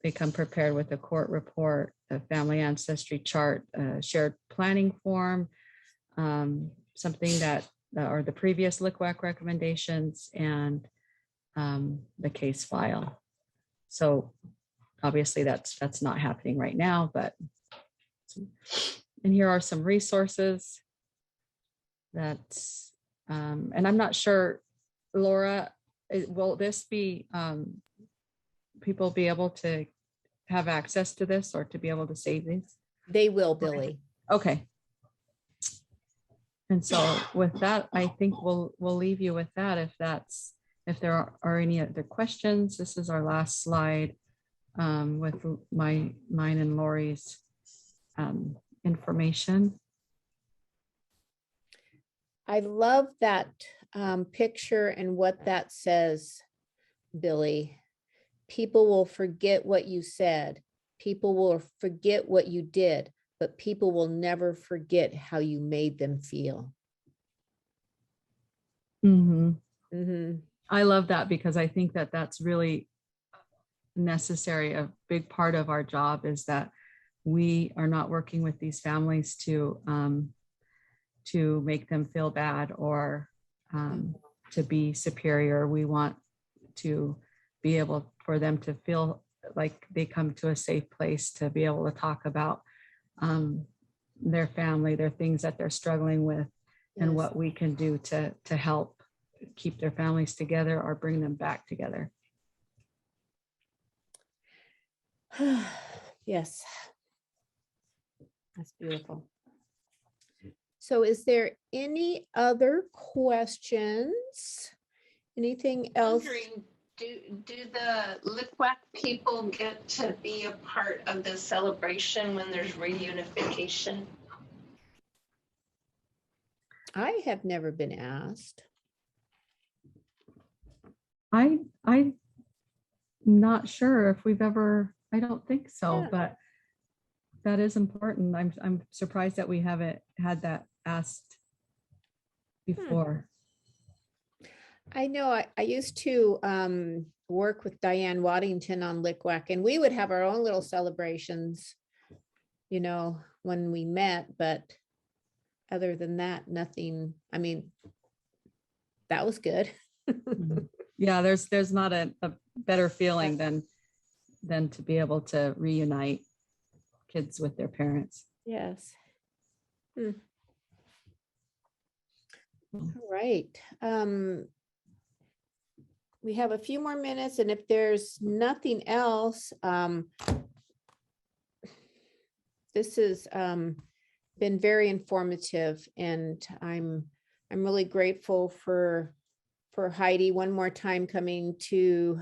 they come prepared with a court report, a family ancestry chart, a shared planning form, something that, or the previous LICWAC recommendations, and the case file. So obviously that's not happening right now, but, and here are some resources that, and I'm not sure, Laura, will this be, people be able to have access to this or to be able to save these?
They will, Billy.
Okay. And so with that, I think we'll leave you with that. If there are any other questions, this is our last slide with mine and Lori's information.
I love that picture and what that says, Billy. People will forget what you said. People will forget what you did, but people will never forget how you made them feel.
Mm-hmm.
Mm-hmm.
I love that, because I think that that's really necessary. A big part of our job is that we are not working with these families to make them feel bad or to be superior. We want to be able for them to feel like they come to a safe place to be able to talk about their family, their things that they're struggling with, and
Yes.
what we can do to help keep their families together or bring them back together.
Yes. That's beautiful. So is there any other questions? Anything else?
Wondering, do the LICWAC people get to be a part of the celebration when there's reunification?
I have never been asked.
I'm not sure if we've ever, I don't think so,
Yeah.
but that is important. I'm surprised that we haven't had that asked before.
I know I used to work with Diane Waddington on LICWAC, and we would have our own little celebrations, you know, when we met, but other than that, nothing. I mean, that was good.
Yeah, there's not a better feeling than to be able to reunite kids with their parents.
Yes. All right. We have a few more minutes, and if there's nothing else, this has been very informative, and I'm really grateful for Heidi one more time coming to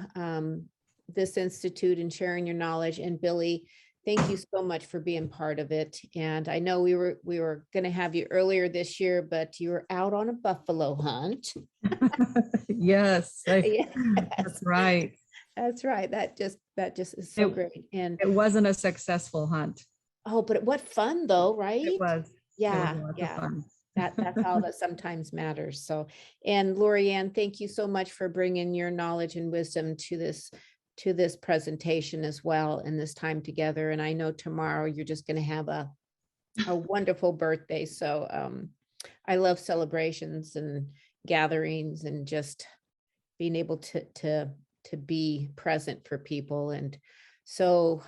this institute and sharing your knowledge. And Billy, thank you so much for being part of it. And I know we were going to have you earlier this year, but you were out on a buffalo hunt.
Yes,
Yes.
that's right.
That's right. That just is so great. And
it wasn't a successful hunt.
oh, but what fun though, right?
It was.
Yeah,
It was
yeah.
fun.
That's all that sometimes matters. So, and Lorianne, thank you so much for bringing your knowledge and wisdom to this presentation as well, and this time together. And I know tomorrow you're just going to have a wonderful birthday. So I love celebrations and gatherings and just being able to be present for people. And so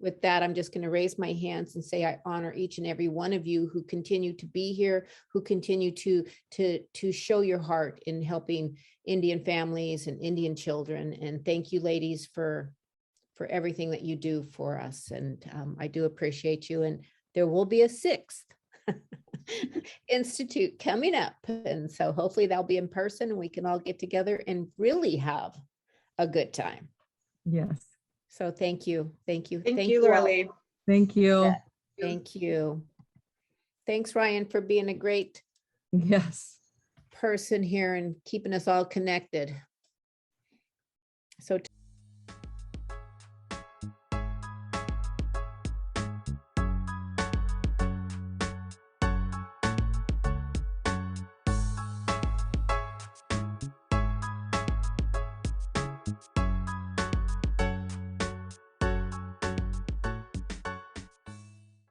with that, I'm just going to raise my hands and say I honor each and every one of you who continue to be here, who continue to show your heart in helping Indian families and Indian children. And thank you, ladies, for everything that you do for us. And I do appreciate you. And there will be a sixth. Institute coming up. And so hopefully that'll be in person and we can all get together and really have a good time.
Yes.
So thank you. Thank you.
Thank you, Laura
all.
Lee.
Thank you.
Thank you. Thanks, Ryan, for being a great
Yes.
person here and keeping us all connected. So